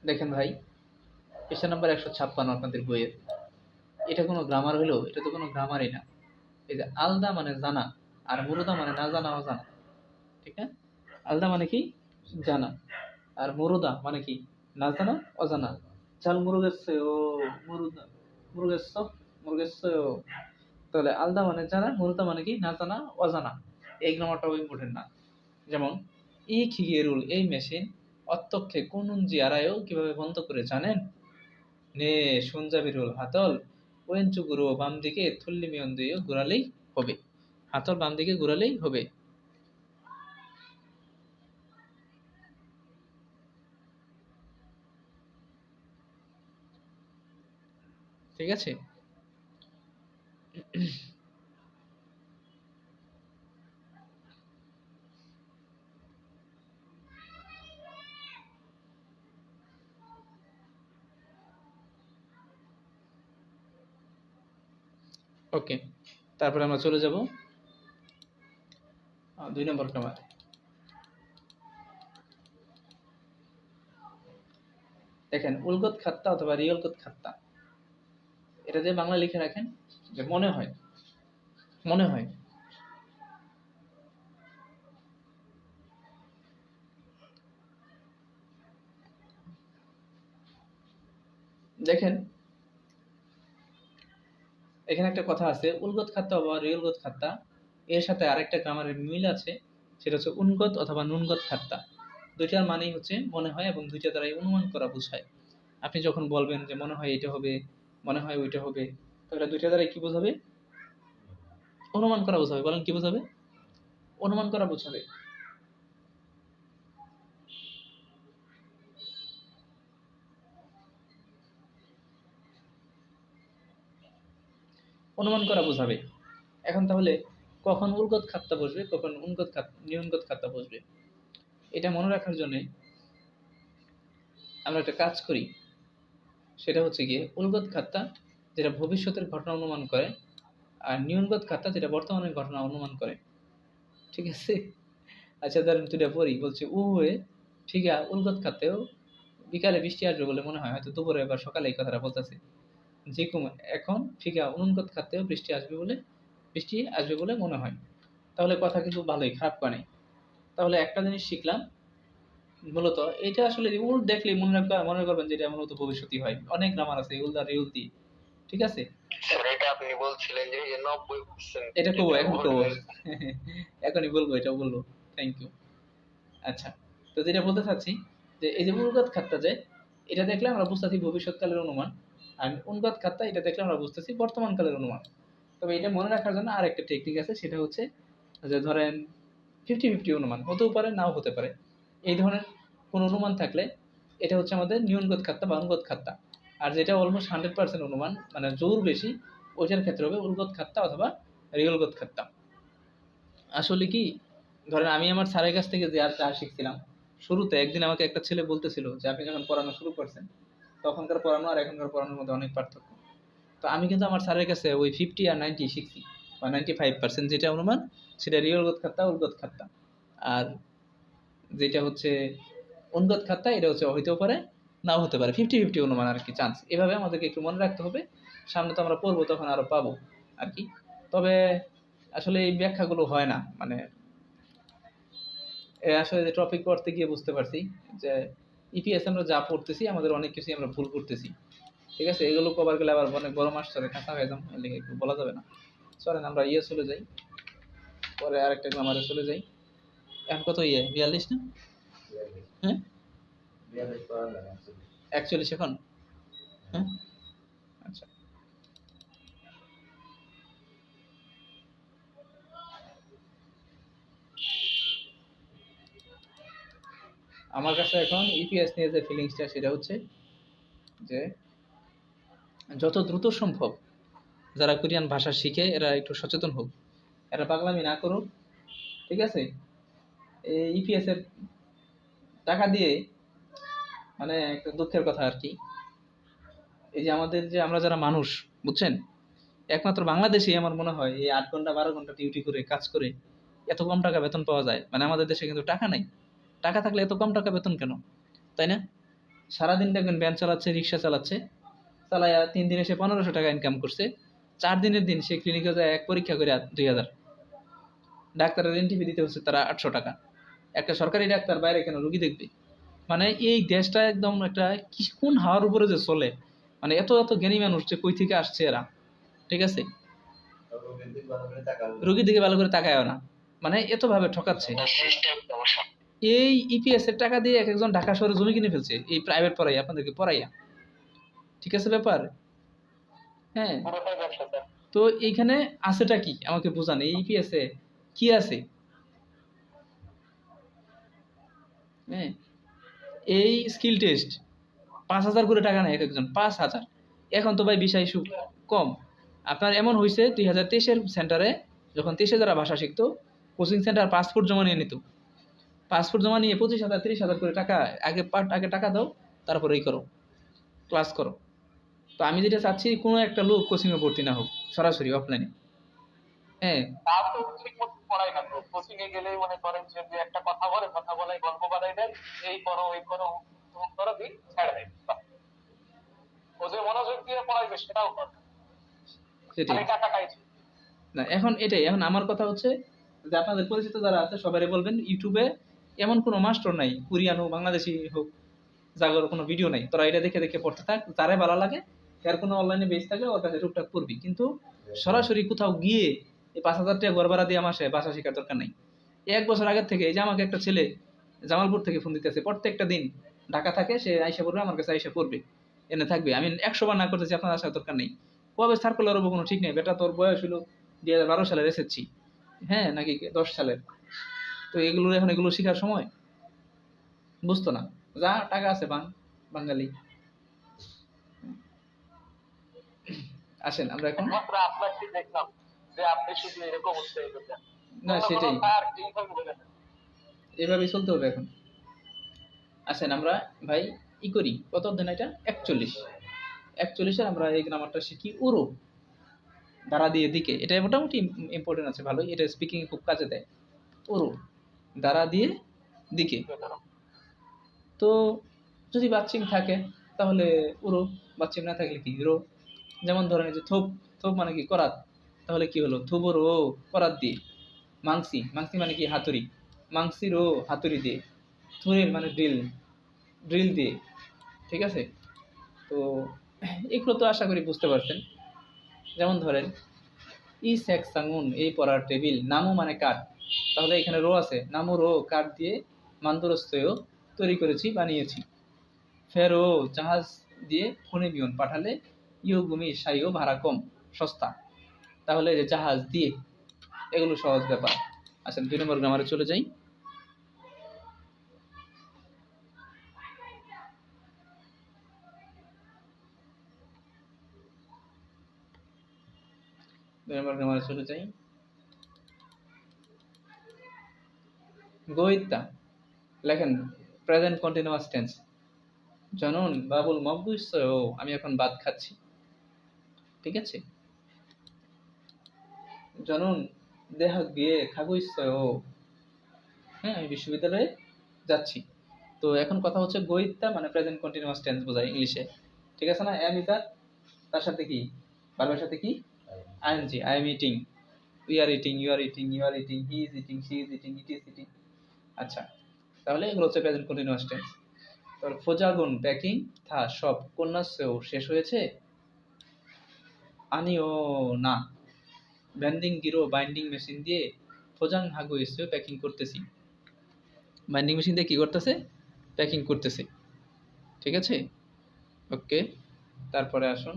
দেখেন ভাই, পৃষ্ঠা নাম্বার 156 আপনাদের বইয়ের। এটা কোনো গ্রামার হলো? এটা তো কোনো গ্রামারই না। এই যে আলদা মানে জানা, আর মুরুদা মানে না জানা অজানা, ঠিক না? আলদা মানে কি? জানা। আর মুরুদা মানে কি? না জানা অজানা। চাল মুরুগেছে ও মুরুদা, মুরুগেছ মুরুগেছ। তাহলে আলদা মানে জানা, মুরুদা মানে কি? না জানা অজানা। এই গ্রামারটাও ইম্পর্টেন্ট না। যেমন ই খিগেরুল, এই মেশিন অত্যক্ষে কোনুঞ্জি আড়াইও কিভাবে বন্ধ করে জানেন? নে সুঞ্জাবিরুল হাতল ওয়েঞ্চুগুরো বাম দিকে থুল্লি মিয়ন দিয়ে ঘোরালেই হবে। হাতল বাম দিকে ঘোরালেই হবে। ঠিক আছে? ওকে, তারপরে আমরা চলে যাব 2 নম্বর গ্রামার। দেখেন উলগত খাত্তা অথবা রিয়লগত খাত্তা, এটা যে বাংলা লিখে রাখেন যে মনে হয়, মনে হয়। দেখেন এখানে একটা কথা আছে, উলগত খাত্তা বা রিয়লগত খাত্তা, এর সাথে আরেকটা গ্রামারের মিল আছে, সেটা হচ্ছে উনগত অথবা নুনগত খাত্তা। দুইটার মানেই হচ্ছে মনে হয় এবং দুইটা দ্বারাই অনুমান করা বোঝায়। আপনি যখন বলবেন যে মনে হয় এটা হবে, মনে হয় ওইটা হবে, তাহলে দুইটা দ্বারাই কি বোঝাবে? অনুমান করা বোঝাবে। বলেন কি বোঝাবে? অনুমান করা বোঝাবে। অনুমান করা বোঝাবে। এখন তাহলে কখন উলগত খাত্তা বসবে, কখন নিয়মগত খাত্তা বসবে, এটা মনে রাখার জন্য আমরা একটা কাজ করি। সেটা হচ্ছে গিয়ে উলগত খাত্তা যেটা ভবিষ্যতের ঘটনা অনুমান করে, আর নিয়মগত খাত্তা যেটা বর্তমানের ঘটনা অনুমান করে। ঠিক আছে? আচ্ছা ধরেন দুইটা পড়ি, বলছে উ হয়ে ঠিক আছে উলগত খাত্তেও বিকালে বৃষ্টি আসবে বলে মনে হয়, হয়তো দুপুরে বা সকালে এই কথাটা বলতেছে। যে এখন ফিকা অনুনগত খাত্তেও বৃষ্টি আসবে বলে মনে হয়। তাহলে কথা কিন্তু ভালোই, খারাপ করে নাই। তাহলে একটা জিনিস শিখলাম মূলত, এটা আসলে উল দেখলে মনে করবেন যে এটা মূলত ভবিষ্যৎই হয়। অনেক গ্রামার আছে উল আর রিউল দিয়ে। ঠিক আছে? স্যার এটা আপনি বলছিলেন যে এই যে 90% এটা কবো, এটা এখন ভুল কবো। হয়ে এখনই বলবো, এটা বলবো। Thank you. আচ্ছা, তো যেটা বলতে চাচ্ছি যে এই যে উনগত খাতটা, যে এটা দেখলে আমরা বুঝতেছি ভবিষ্যৎকালের অনুমান, আর উনগত খাতটা এটা দেখলে আমরা বুঝতেছি বর্তমানকালের অনুমান। তবে এটা মনে রাখার জন্য আর একটা টেকনিক আছে, সেটা হচ্ছে যে ধরেন 50-50 অনুমান হতেও পারে, নাও হতে পারে। এই ধরনের কোন অনুমান থাকলে এটা হচ্ছে আমাদের নিয়নগত খাতটা বা অনুগত খাতটা। আর যেটা অলমোস্ট 100% অনুমান, মানে জোর বেশি, ওইটার ক্ষেত্রে হবে উলগত খাতটা অথবা রিয়লগত খাতটা। আসলে কি, ধরেন আমি আমার স্যারের কাছ থেকে যে আর চা শিখছিলাম, শুরুতে একদিন আমাকে একটা ছেলে বলতেছিল যে আপনি যখন পড়ানো শুরু করছেন তখনকার পড়ানো আর এখনকার পড়ানোর মধ্যে অনেক পার্থক্য। তো আমি কিন্তু আমার স্যারের কাছে ওই 50 আর 90 শিখছি, বা 95% যেটা অনুমান সেটা রিয়লগত খাতটা উলগত খাতটা। আর যেটা হচ্ছে অনুগত খাতটা, এটা হচ্ছে হইতেও পারে নাও হতে পারে, 50-50 অনুমান আর কি, চান্স। এভাবে আমাদেরকে একটু মনে রাখতে হবে, সামনে তো আমরা পড়বো তখন আরো পাবো আর কি। তবে আসলে এই ব্যাখ্যাগুলো হয় না, মানে আসলে টপিক পড়তে গিয়ে বুঝতে পারছি যে ইপিএস আমরা যা পড়তেছি আমাদের অনেক কিছুই আমরা ভুল করতেছি। ঠিক আছে? এগুলো কভার গেলে আবার অনেক বড় মাস্টারে কাঁচা হয়ে যাম, এর লিগে একটু বলা যাবে না। চলেন আমরা চলে যাই, পরে আরেকটা গ্রামারে চলে যাই। এখন কত 42 না? হ্যাঁ, 41 এখন। হ্যাঁ, আচ্ছা। আমার কাছে এখন ইপিএস নিয়ে যে ফিলিংসটা, সেটা হচ্ছে যে যত দ্রুত সম্ভব যারা কোরিয়ান ভাষা শিখে এরা একটু সচেতন হোক, এরা পাগলামি না করুক। ঠিক আছে? এই ইপিএস এর টাকা দিয়ে মানে একটা দুঃখের কথা আর কি। এই যে আমাদের যে আমরা যারা মানুষ, বুঝছেন, একমাত্র বাংলাদেশেই আমার মনে হয় এই 8 ঘন্টা 12 ঘন্টা ডিউটি করে কাজ করে এত কম টাকা বেতন পাওয়া যায়। মানে আমাদের দেশে কিন্তু টাকা নাই। টাকা থাকলে এত কম টাকা বেতন কেন, তাই না? সারাদিন দেখবেন ভ্যান চালাচ্ছে, রিক্সা চালাচ্ছে, চালায়া 3 দিনে সে 1500 টাকা ইনকাম করছে। 4 দিনের দিন সে ক্লিনিকে যায় এক পরীক্ষা করে 2000। ডাক্তারের এনটিপি দিতে হচ্ছে তারা 800 টাকা। একটা সরকারি ডাক্তার বাইরে কেন রুগী দেখবে? মানে এই দেশটা একদম একটা কি কোন হাওয়ার উপরে যে চলে। মানে এত এত জ্ঞানী মানুষ যে কই থেকে আসছে এরা, ঠিক আছে, রুগীর দিকে ভালো করে তাকায়ও না। মানে এত ভাবে ঠকাচ্ছে। সিস্টেম সমস্যা। এই ইপিএস এর টাকা দিয়ে এক একজন ঢাকা শহরে জমি কিনে ফেলছে এই প্রাইভেট পড়াই আপনাদেরকে পড়াইয়া, ঠিক আছে ব্যাপার। হ্যাঁ, পুরোটাই ব্যবসা স্যার। তো এইখানে আছেটা কি আমাকে বুঝান, এই ইপিএস এ কি আছে? হ্যাঁ, এই স্কিল টেস্ট 5,000 করে টাকা নেয় এক একজন, 5,000। এখন তো ভাই বিষয় সুখ কম। আপনার এমন হয়েছে 2023-এর সেন্টারে যখন 23-এ যারা ভাষা শিখতো, কোচিং সেন্টার পাসপোর্ট জমা নিয়ে নিত। পাসপোর্ট জমা নিয়ে 25,000 30,000 করে টাকা আগে টাকা দাও, তারপরে এই করো, ক্লাস করো। তো আমি যেটা চাচ্ছি কোনো একটা লোক কোচিংয়ে ভর্তি না হোক, সরাসরি অফলাইনে। হ্যাঁ, তা তো ঠিক মতো পড়াই না তো, কোচিং এ গেলেই মনে করেন যে যে একটা কথা বলে, কথা বলে গল্প বানাই দেয়, এই করো ওই করো অমুক করো দিন ছেড়ে দেয়। ও যে মনোযোগ দিয়ে পড়াইবে সেটাও করে না, সেটাই। খালি টাকাটাই চাই। না এখন এটাই, এখন আমার কথা হচ্ছে যে আপনাদের পরিচিত যারা আছে সবারই বলবেন ইউটিউবে এমন কোনো মাস্টার নাই, কোরিয়ান হোক বাংলাদেশি হোক, জাগর কোনো ভিডিও নাই, তোরা এটা দেখে দেখে পড়তে থাক, যারে ভালো লাগে এর কোনো অনলাইনে বেস থাকলে ওর কাছে টুকটাক পড়বি। কিন্তু সরাসরি কোথাও গিয়ে এই 5,000 টাকা ঘর ভাড়া দিয়ে মাসে ভাষা শেখার দরকার নাই। 1 বছর আগের থেকে এই যে আমাকে একটা ছেলে জামালপুর থেকে ফোন দিতেছে, প্রত্যেকটা দিন ঢাকা থাকে, সে আইসা পড়বে আমার কাছে, আইসা পড়বে, এনে থাকবে। আমি 100 বার না করতেছি আপনার আসার দরকার নেই। কবে সার্কুলার হবো কোনো ঠিক নেই। বেটা তোর বয়স হলো 2012 সালের এসেছি, হ্যাঁ নাকি 10 সালের? তো এগুলো এখন এগুলো শেখার সময়? বুঝতো না। যা টাকা আছে বাঙালি। আসেন আমরা এখন, মাত্র আপনাকে দেখলাম যে আপনি শুধু এরকম উৎসাহ দেন, না অন্য কোনো সেটাই, স্যার এইভাবে বলে না। এভাবেই চলতে হবে এখন। আসেন আমরা ভাই ই করি, কত অধ্যায় এটা 41, 41-এর আমরা এই গ্রামারটা শিখি উরু দ্বারা দিয়ে দিকে। এটা মোটামুটি ইম্পর্টেন্ট আছে ভালোই, এটা স্পিকিং খুব কাজে দেয়। উরু দ্বারা দিয়ে দিকে। তো যদি বাচ্চিম থাকে তাহলে উরু, বাচ্চিম না থাকলে কি রো। যেমন ধরেন এই যে থোপ, থোপ মানে কি করাত, তাহলে কি হলো থুবো রো করাত দিয়ে। মাংসি, মাংসি মানে কি হাতুড়ি, মাংসি রো হাতুড়ি দিয়ে। থুরিল মানে ড্রিল, ড্রিল দিয়ে, ঠিক আছে। তো এগুলো তো আশা করি বুঝতে পারছেন। যেমন ধরেন ই সেক সাঙ্গুন এই পড়ার টেবিল, নামু মানে কাঠ, তাহলে এখানে রো আছে, নামু রো কাঠ দিয়ে মান্দুরস্তয় তৈরি করেছি, বানিয়েছি। ফেরো জাহাজ দিয়ে ফোনে বিয়ন পাঠালে ইয়োগুমি সাইও ভাড়া কম, সস্তা। তাহলে এই যে জাহাজ দিয়ে, এগুলো সহজ ব্যাপার। আচ্ছা 2 নম্বর গ্রামারে চলে যাই। 2 নম্বর গ্রামারে চলে যাই। গোইতা লেখেন প্রেজেন্ট কন্টিনিউয়াস টেন্স। জনন বাবুল মবগুইসয়, আমি এখন ভাত খাচ্ছি, ঠিক আছে। জনন দেহা গিয়ে খাগুইসয়, হ্যাঁ আমি বিশ্ববিদ্যালয়ে যাচ্ছি। তো এখন কথা হচ্ছে গোইতা মানে প্রেজেন্ট কন্টিনিউয়াস টেন্স বোঝায় ইংলিশে, ঠিক আছে না। এম ইজ আর, তার সাথে কি ভার্বের সাথে কি ING, I am eating, we are eating, you are eating, you are eating, he is eating, she is eating, it is eating. আচ্ছা, তাহলে এগুলো হচ্ছে প্রেজেন্ট কন্টিনিউয়াস টেন্স। তারপর ফোজাগুন প্যাকিং থা সব, কন্যাসেও শেষ হয়েছে, আনিও না। ব্যান্ডিং গিরো বাইন্ডিং মেশিন দিয়ে ফোজাং হাগু এসেও প্যাকিং করতেছি। বাইন্ডিং মেশিন দিয়ে কি করতেছে? প্যাকিং করতেছে, ঠিক আছে। ওকে, তারপরে আসুন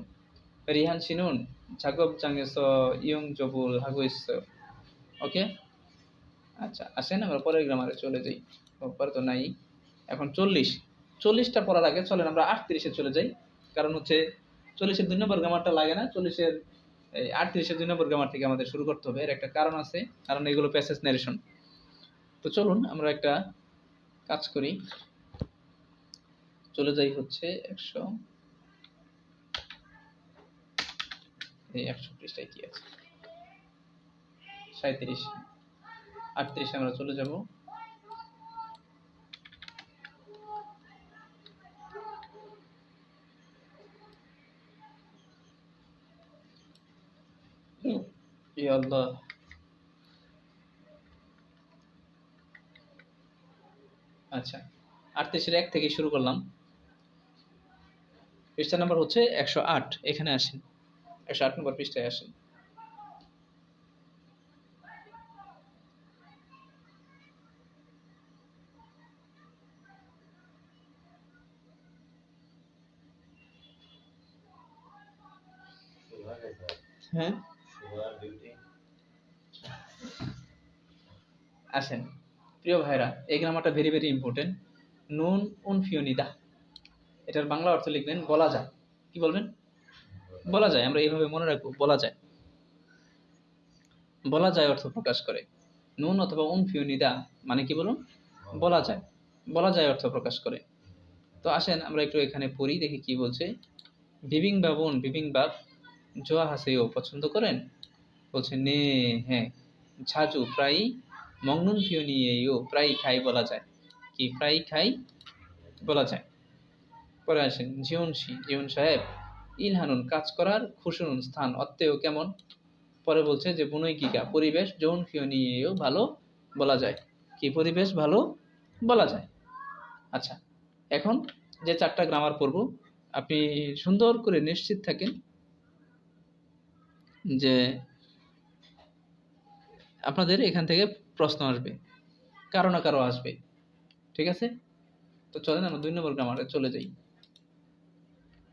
রিহান শিনুন জাগব জাঙ্গেস ইয়ং জবুল হাগু এসেও। ওকে, আচ্ছা আসেন আমরা পরের গ্রামারে চলে যাই। পরে তো নাই। এখন 40টা পড়ার আগে চলেন আমরা 38-এ চলে যাই। কারণ হচ্ছে 40-এর 2 নম্বর গ্রামারটা লাগে না, 40-এর 38-এর 2 নম্বর গ্রামার থেকে আমাদের শুরু করতে হবে। এর একটা কারণ আছে, কারণ এগুলো প্যাসেজ ন্যারেশন। তো চলুন আমরা একটা কাজ করি। চলে যাই হচ্ছে 100 পৃষ্ঠায় কি আছে, 37 38 আমরা চলে যাব। ইয়া আল্লাহ, আচ্ছা 38-এর 1 থেকে শুরু করলাম। পৃষ্ঠা নাম্বার হচ্ছে 108, এখানে আসেন, 108 নম্বর পৃষ্ঠায় আসেন। হ্যাঁ আসেন প্রিয় ভাইরা, এই গ্রামারটা ভেরি ভেরি ইম্পর্টেন্ট। নুন উনফিউনিদা, এটার বাংলা অর্থ লিখবেন বলা যায়। কি বলবেন? বলা যায়। আমরা এইভাবে মনে রাখবো, বলা যায়। বলা যায় অর্থ প্রকাশ করে। নুন অথবা উনফিউনিদা মানে কি বলুন? বলা যায়। বলা যায় অর্থ প্রকাশ করে। তো আসেন আমরা একটু এখানে পড়ি, দেখি কি বলছে। বিবিং বাবুন বিবিং বাব জোয়া হাসেও পছন্দ করেন? বলছে নে হ্যাঁ, ঝাজু প্রায়, মংনুন ফিউনিয়েও প্রায় খাই বলা যায়। কি প্রায় খাই বলা যায়। পরে আসেন জিউন সাহেব ইলহানুন কাজ করার, খুশুনুন স্থান অত্তেও কেমন। পরে বলছে যে বুনই কিকা পরিবেশ, যৌন ফিউনিয়েও ভালো বলা যায়। কি পরিবেশ ভালো বলা যায়। আচ্ছা, এখন যে 4টা গ্রামার পড়ব, আপনি সুন্দর করে নিশ্চিত থাকেন যে আপনাদের এখান থেকে প্রশ্ন আসবে, কারো না কারো আসবে। ঠিক আছে? তো চলেন আমরা 2 নম্বর গ্রামারে চলে যাই।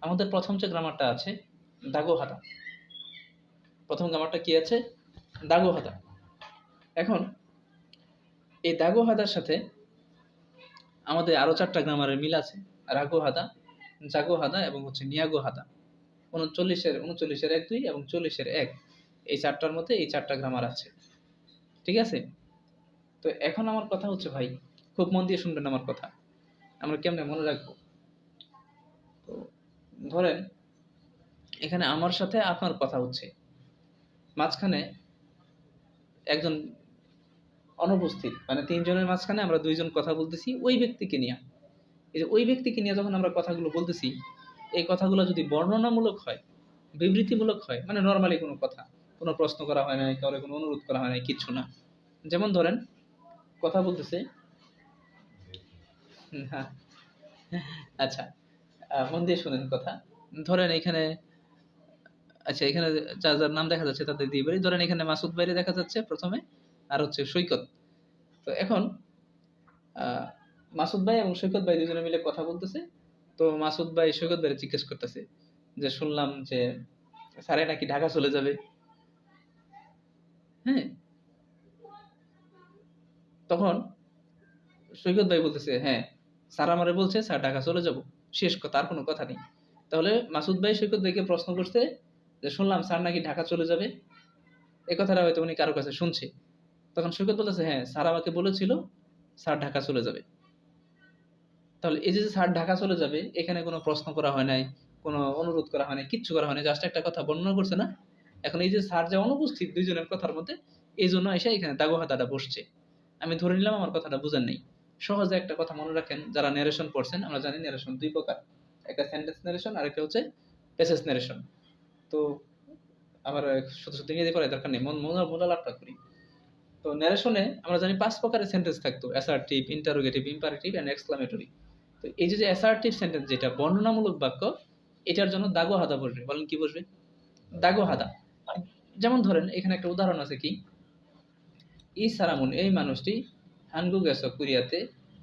আমাদের প্রথম যে গ্রামারটা আছে দাগো হাতা। প্রথম গ্রামারটা কি আছে? দাগো হাতা। এখন এই দাগো হাতার সাথে আমাদের আরো 4টা গ্রামারের মিল আছে। রাগো হাদা, জাগো হাদা এবং হচ্ছে নিয়াগো হাদা। 39-এর 1-2 এবং 40-এর 1, এই 4টার মধ্যে এই 4টা গ্রামার আছে। ঠিক আছে? তো এখন আমার কথা হচ্ছে ভাই, খুব মন দিয়ে শুনবেন আমার কথা। আমরা কেমনে মনে রাখবো? তো ধরেন এখানে আমার সাথে আপনার কথা হচ্ছে, মাঝখানে একজন অনুপস্থিত, মানে 3 জনের মাঝখানে আমরা 2 জন কথা বলতেছি ওই ব্যক্তিকে নিয়ে। এই যে ওই ব্যক্তিকে নিয়ে যখন আমরা কথাগুলো বলতেছি, এই কথাগুলো যদি বর্ণনামূলক হয়, বিবৃতিমূলক হয়, মানে নরমালি কোনো কথা, কোনো প্রশ্ন করা হয় নাই, কারো কোনো অনুরোধ করা হয় নাই, কিচ্ছু না। যেমন ধরেন কথা বলতেছে, হ্যাঁ আচ্ছা, মন দিয়ে শুনেন কথা। ধরেন এখানে, আচ্ছা এখানে যার যার নাম দেখা যাচ্ছে তাদের দিয়ে বলি। ধরেন এখানে মাসুদ ভাইরে দেখা যাচ্ছে প্রথমে, আর হচ্ছে সৈকত। তো এখন আহ, মাসুদ ভাই এবং সৈকত ভাই দুজনে মিলে কথা বলতেছে। তো মাসুদ ভাই সৈকত ভাইরে জিজ্ঞেস করতেছে যে শুনলাম যে স্যারে নাকি ঢাকা চলে যাবে। হ্যাঁ, তখন সৈকত ভাই বলতেছে হ্যাঁ, স্যার আমারে বলছে স্যার ঢাকা চলে যাব, শেষ কথা, আর কোনো কথা নেই। তাহলে মাসুদ ভাই সৈকত ভাইকে প্রশ্ন করছে যে শুনলাম স্যার নাকি ঢাকা চলে যাবে, এই কথাটা হয়তো উনি কারো কাছে শুনছে। তখন সৈকত বলতেছে হ্যাঁ, স্যার আমাকে বলেছিল স্যার ঢাকা চলে যাবে। তাহলে এই যে যে স্যার ঢাকা চলে যাবে, এখানে কোনো প্রশ্ন করা হয় নাই, কোনো অনুরোধ করা হয় নাই, কিচ্ছু করা হয় নাই, জাস্ট একটা কথা বর্ণনা করছে না। এখন এই যে স্যার যে অনুপস্থিত 2 জনের কথার মধ্যে, এই জন্য এসে এখানে দাগো বসছে। আমি ধরে নিলাম আমার কথাটা বুঝেন নাই। সহজে একটা কথা মনে রাখেন, যারা ন্যারেশন পড়ছেন, আমরা জানি ন্যারেশন 2 প্রকার, একটা সেন্টেন্স ন্যারেশন আর একটা হচ্ছে প্যাসেজ ন্যারেশন। তো আবার শুধু শুধু ইংরেজি পড়ার দরকার নেই, মূল আলাপটা করি। তো ন্যারেশনে আমরা জানি 5 প্রকারের সেন্টেন্স থাকতো: assertive, interrogative, imperative and exclamatory. তো এই যে অ্যাসার্টিভ সেন্টেন্স, যেটা বর্ণনামূলক বাক্য, এটার জন্য দাগো হাদা বসবে। বলেন কি বসবে? দাগো হাদা। যেমন ধরেন এখানে একটা উদাহরণ আছে, কি ই সারামুন এই মানুষটি, হানগু গেছো কোরিয়াতে,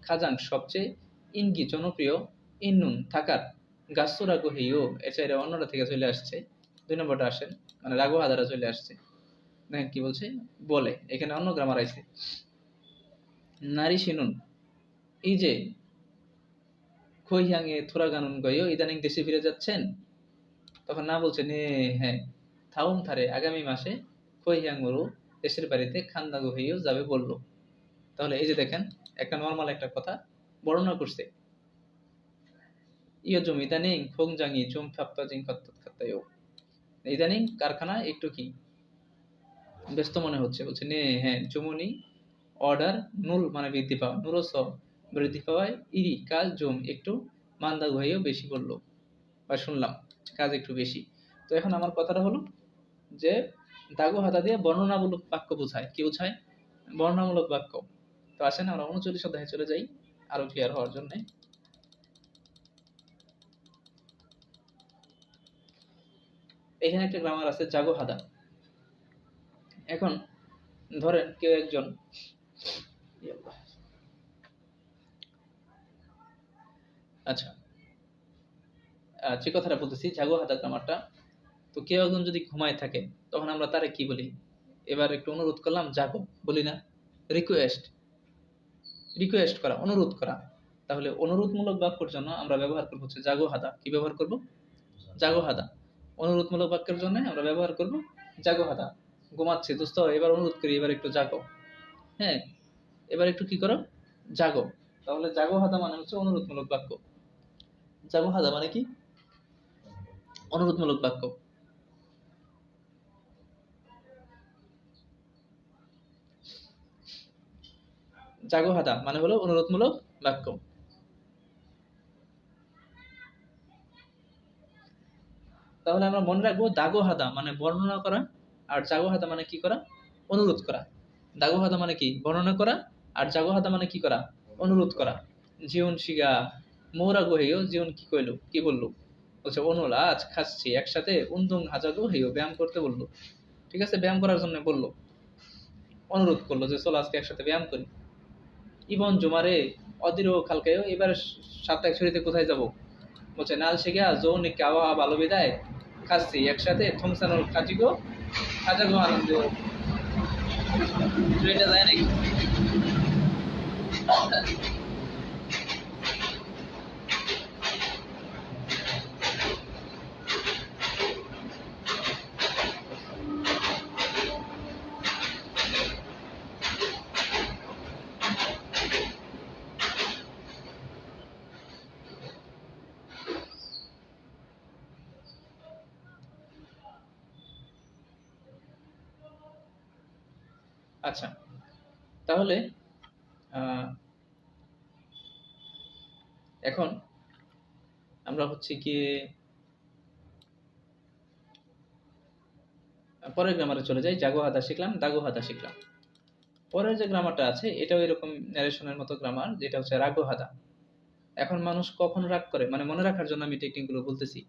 খাজাং সবচেয়ে, ইনগি জনপ্রিয়, ইন্নুন থাকার, গাছু রাগু হেইও এটা এটা অন্যটা থেকে চলে আসছে। 2 নম্বরটা আসেন, মানে রাগু হাদারা চলে আসছে। দেখেন কি বলছে, বলে এখানে অন্য গ্রামার আইছে। নারী শিনুন এই যে খৈহাঙে থোরা গানুন গয়ো ইদানিং দেশে ফিরে যাচ্ছেন। তখন না বলছে নে হ্যাঁ, থাউন থারে আগামী মাসে খৈহাঙরু দেশের বাড়িতে খান্দাগু হইও যাবে বললো। তাহলে এই যে দেখেন, একটা নর্মাল একটা কথা বর্ণনা করছে। ইয়ে জমি ইদানিং ফোংজাঙি জুম ফাপ্পা জিং খাত্তায়ও, ইদানিং কারখানা একটু কি ব্যস্ত মনে হচ্ছে। বলছে নে হ্যাঁ জমুনি অর্ডার নুল মানে বৃদ্ধি পাওয়া, নুরস বৃদ্ধি পাওয়ায় ইরি কাজ জুম একটু মান্দা হয়েও বেশি বললো বা শুনলাম কাজ একটু বেশি। তো এখন আমার কথাটা হলো যে দাগো হাতা দিয়ে বর্ণনামূলক বাক্য বোঝায়, কি বোঝায়? বর্ণনামূলক বাক্য। তো আসেন আমরা 39 অধ্যায়ে চলে যাই আরো ক্লিয়ার হওয়ার জন্য। এখানে একটা গ্রামার আছে জাগো হাদা। এখন ধরেন কেউ একজন আচ্ছা যে কথাটা বলতেছি জাগো হাদা গ্রামারটা, তো কেউ একজন যদি ঘুমায় থাকে তখন আমরা তারে কি বলি? এবার একটু অনুরোধ করলাম জাগো, বলি না? রিকোয়েস্ট, রিকোয়েস্ট করা, অনুরোধ করা। তাহলে অনুরোধমূলক বাক্যের জন্য আমরা ব্যবহার করবো হচ্ছে জাগো হাদা। কি ব্যবহার করব? জাগো হাদা। অনুরোধমূলক বাক্যের জন্য আমরা ব্যবহার করব জাগো হাদা। ঘুমাচ্ছে দোস্ত, এবার অনুরোধ করি এবার একটু জাগো। হ্যাঁ, এবার একটু কি করো? জাগো। তাহলে জাগো হাদা মানে হচ্ছে অনুরোধমূলক বাক্য। জাগো হাদা মানে কি? অনুরোধমূলক বাক্য। জাগো হাদা মানে হলো অনুরোধমূলক বাক্য। তাহলে আমরা মনে রাখবো দাগো হাদা মানে বর্ণনা করা, আর জাগো হাদা মানে কি করা? অনুরোধ করা। দাগো হাদা মানে কি? বর্ণনা করা, আর জাগো হাদা মানে কি করা? অনুরোধ করা। জীবন শিগা মৌরাগো হেয়, জীবন কি কইলো, কি বললো? বলছে অনুল আজ খাচ্ছি একসাথে উন্দুং হাজাগো হেয়, ব্যায়াম করতে বললো। ঠিক আছে, ব্যায়াম করার জন্য বললো, অনুরোধ করলো যে চলো আজকে একসাথে ব্যায়াম করি। ইবন জুমারে অদিরো খালকায়ও, এবার সাপ্তাহিক ছুটিতে কোথায় যাব? বলছে নাল শিখা যৌনিক আবহাওয়া ভালো বিদায় খাচ্ছি একসাথে থমসানোর খাজিগো খাজাগো আনন্দ। ট্রেনটা যায় নাকি? আচ্ছা, তাহলে এখন আমরা হচ্ছে কি পরের গ্রামারে চলে যাই। জাগো হাদা শিখলাম, দাগো হাদা শিখলাম। পরের যে গ্রামারটা আছে এটাও এরকম ন্যারেশনের মতো গ্রামার, যেটা হচ্ছে রাগো হাদা। এখন মানুষ কখন রাগ করে, মানে মনে রাখার জন্য আমি টেকনিকগুলো বলতেছি।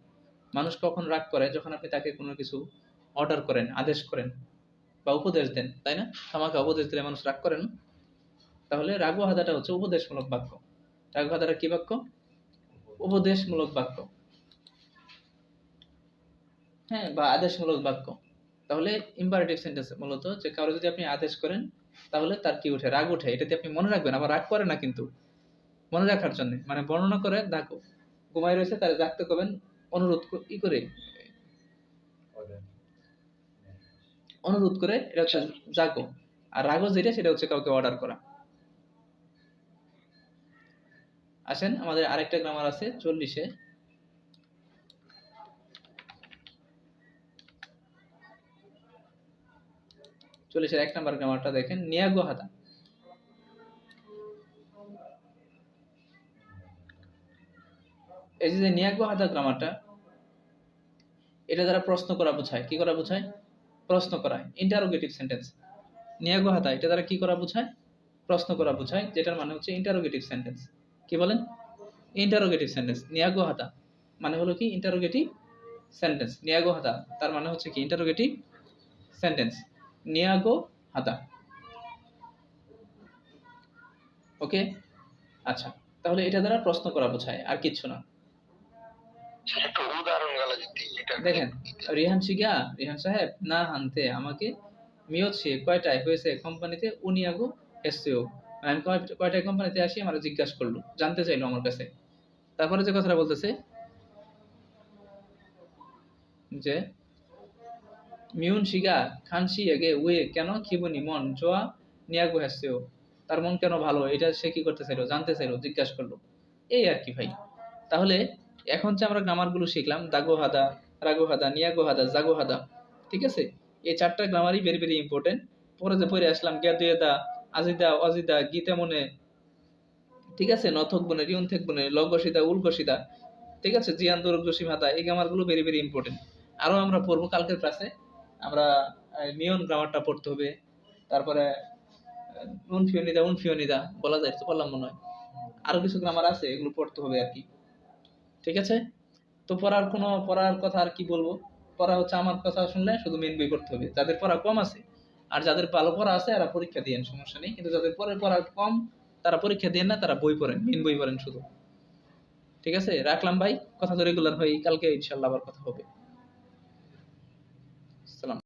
মানুষ কখন রাগ করে? যখন আপনি তাকে কোনো কিছু অর্ডার করেন, আদেশ করেন বা উপদেশ দেন, তাই না? খামাখা উপদেশ দিলে মানুষ রাগ করেন। তাহলে রাগো হাদাটা হচ্ছে উপদেশমূলক বাক্য। রাগো হাদাটা কি বাক্য? উপদেশমূলক বাক্য, হ্যাঁ, বা আদেশমূলক বাক্য। তাহলে ইম্পারেটিভ সেন্টেন্স মূলত যে কারো যদি আপনি আদেশ করেন তাহলে তার কি উঠে? রাগ উঠে। এটাতে আপনি মনে রাখবেন, আবার রাগ করে না কিন্তু, মনে রাখার জন্য মানে বর্ণনা করে দেখো ঘুমাই রয়েছে তার জাগতে করবেন, অনুরোধ ই করে, অনুরোধ করে, এটা হচ্ছে জাগো। আর রাগও যেটা সেটা হচ্ছে কাউকে অর্ডার করা। আসেন আমাদের আরেকটা গ্রামার আছে 40-এ। 40-এর 1 নম্বর গ্রামারটা দেখেন, নিয়াগো হাদা। এই যে নিয়াগো হাদা গ্রামারটা, এটা দ্বারা প্রশ্ন করা বোঝায়। কি করা বোঝায়? প্রশ্ন করা, ইন্টারোগেটিভ সেন্টেন্স। নিয়াগো হাদা এটা দ্বারা কি করা বোঝায়? প্রশ্ন করা বোঝায়, যেটার মানে হচ্ছে ইন্টারোগেটিভ সেন্টেন্স। কি বলেন? Interrogative sentence. নিয়াগো হাদা মানে হলো কি? Interrogative sentence. নিয়াগো হাদা তার মানে হচ্ছে কি? Interrogative sentence. নিয়াগো হাদা। ওকে, আচ্ছা, তাহলে এটা দ্বারা প্রশ্ন করা বোঝায়, আর কিচ্ছু না। দেখেন, রিহান শিগা, রিহান সাহেব না হানতে আমাকে মিয়ৎসে কয়টায় হয়েছে কোম্পানিতে উনিয়াগো এসেও, আমি কয়টায় কোম্পানিতে আসি আমার জিজ্ঞাসা করলো, জানতে চাইলো আমার কাছে। তারপরে যে কথাটা বলতেছে যে মিউন শিগা খানসি এগে উয়ে কেন খিবুনি মন জোয়া নিয়াগো এসেও, তার মন কেন ভালো এটা সে কি করতে চাইলো? জানতে চাইলো, জিজ্ঞাসা করলো। এই আর কি ভাই। তাহলে এখন যে আমরা গ্রামার গুলো শিখলাম, দাগো হাদা, রাগো হাদা, নিয়াগো হাদা, জাগো হাদা, ঠিক আছে, এই চারটা গ্রামারই ভেরি ভেরি ইম্পর্টেন্ট। পরে যে পড়ে আসলাম গেদুয়েদা, আজিদা, অজিদা, গীতা মনে, ঠিক আছে, নথক বনে, রিউন থেক বনে, লগসিদা, উলগসিদা, ঠিক আছে, জিয়ান দুরগসি মাতা, এই গ্রামার গুলো ভেরি ভেরি ইম্পর্টেন্ট। আরো আমরা পড়বো কালকের ক্লাসে। আমরা নিয়ন গ্রামারটা পড়তে হবে, তারপরে উনফিওনিদা, উনফিওনিদা বলা যায় তো, বললাম মনে হয়। আরো কিছু গ্রামার আছে, এগুলো পড়তে হবে আর কি, ঠিক আছে। তো পড়ার কথা আর কি বলবো, পড়া হচ্ছে আমার কথা শুনলে শুধু মেন বই পড়তে হবে। যাদের পড়া কম আছে আর যাদের ভালো পড়া আছে এরা পরীক্ষা দিয়েন, সমস্যা নেই। কিন্তু যাদের পড়া কম তারা পরীক্ষা দিয়েন না, তারা বই পড়েন, মেন বই পড়েন শুধু। ঠিক আছে, রাখলাম ভাই, কথা তো রেগুলার ভাই, কালকে ইনশাল্লাহ আবার কথা হবে। সালাম।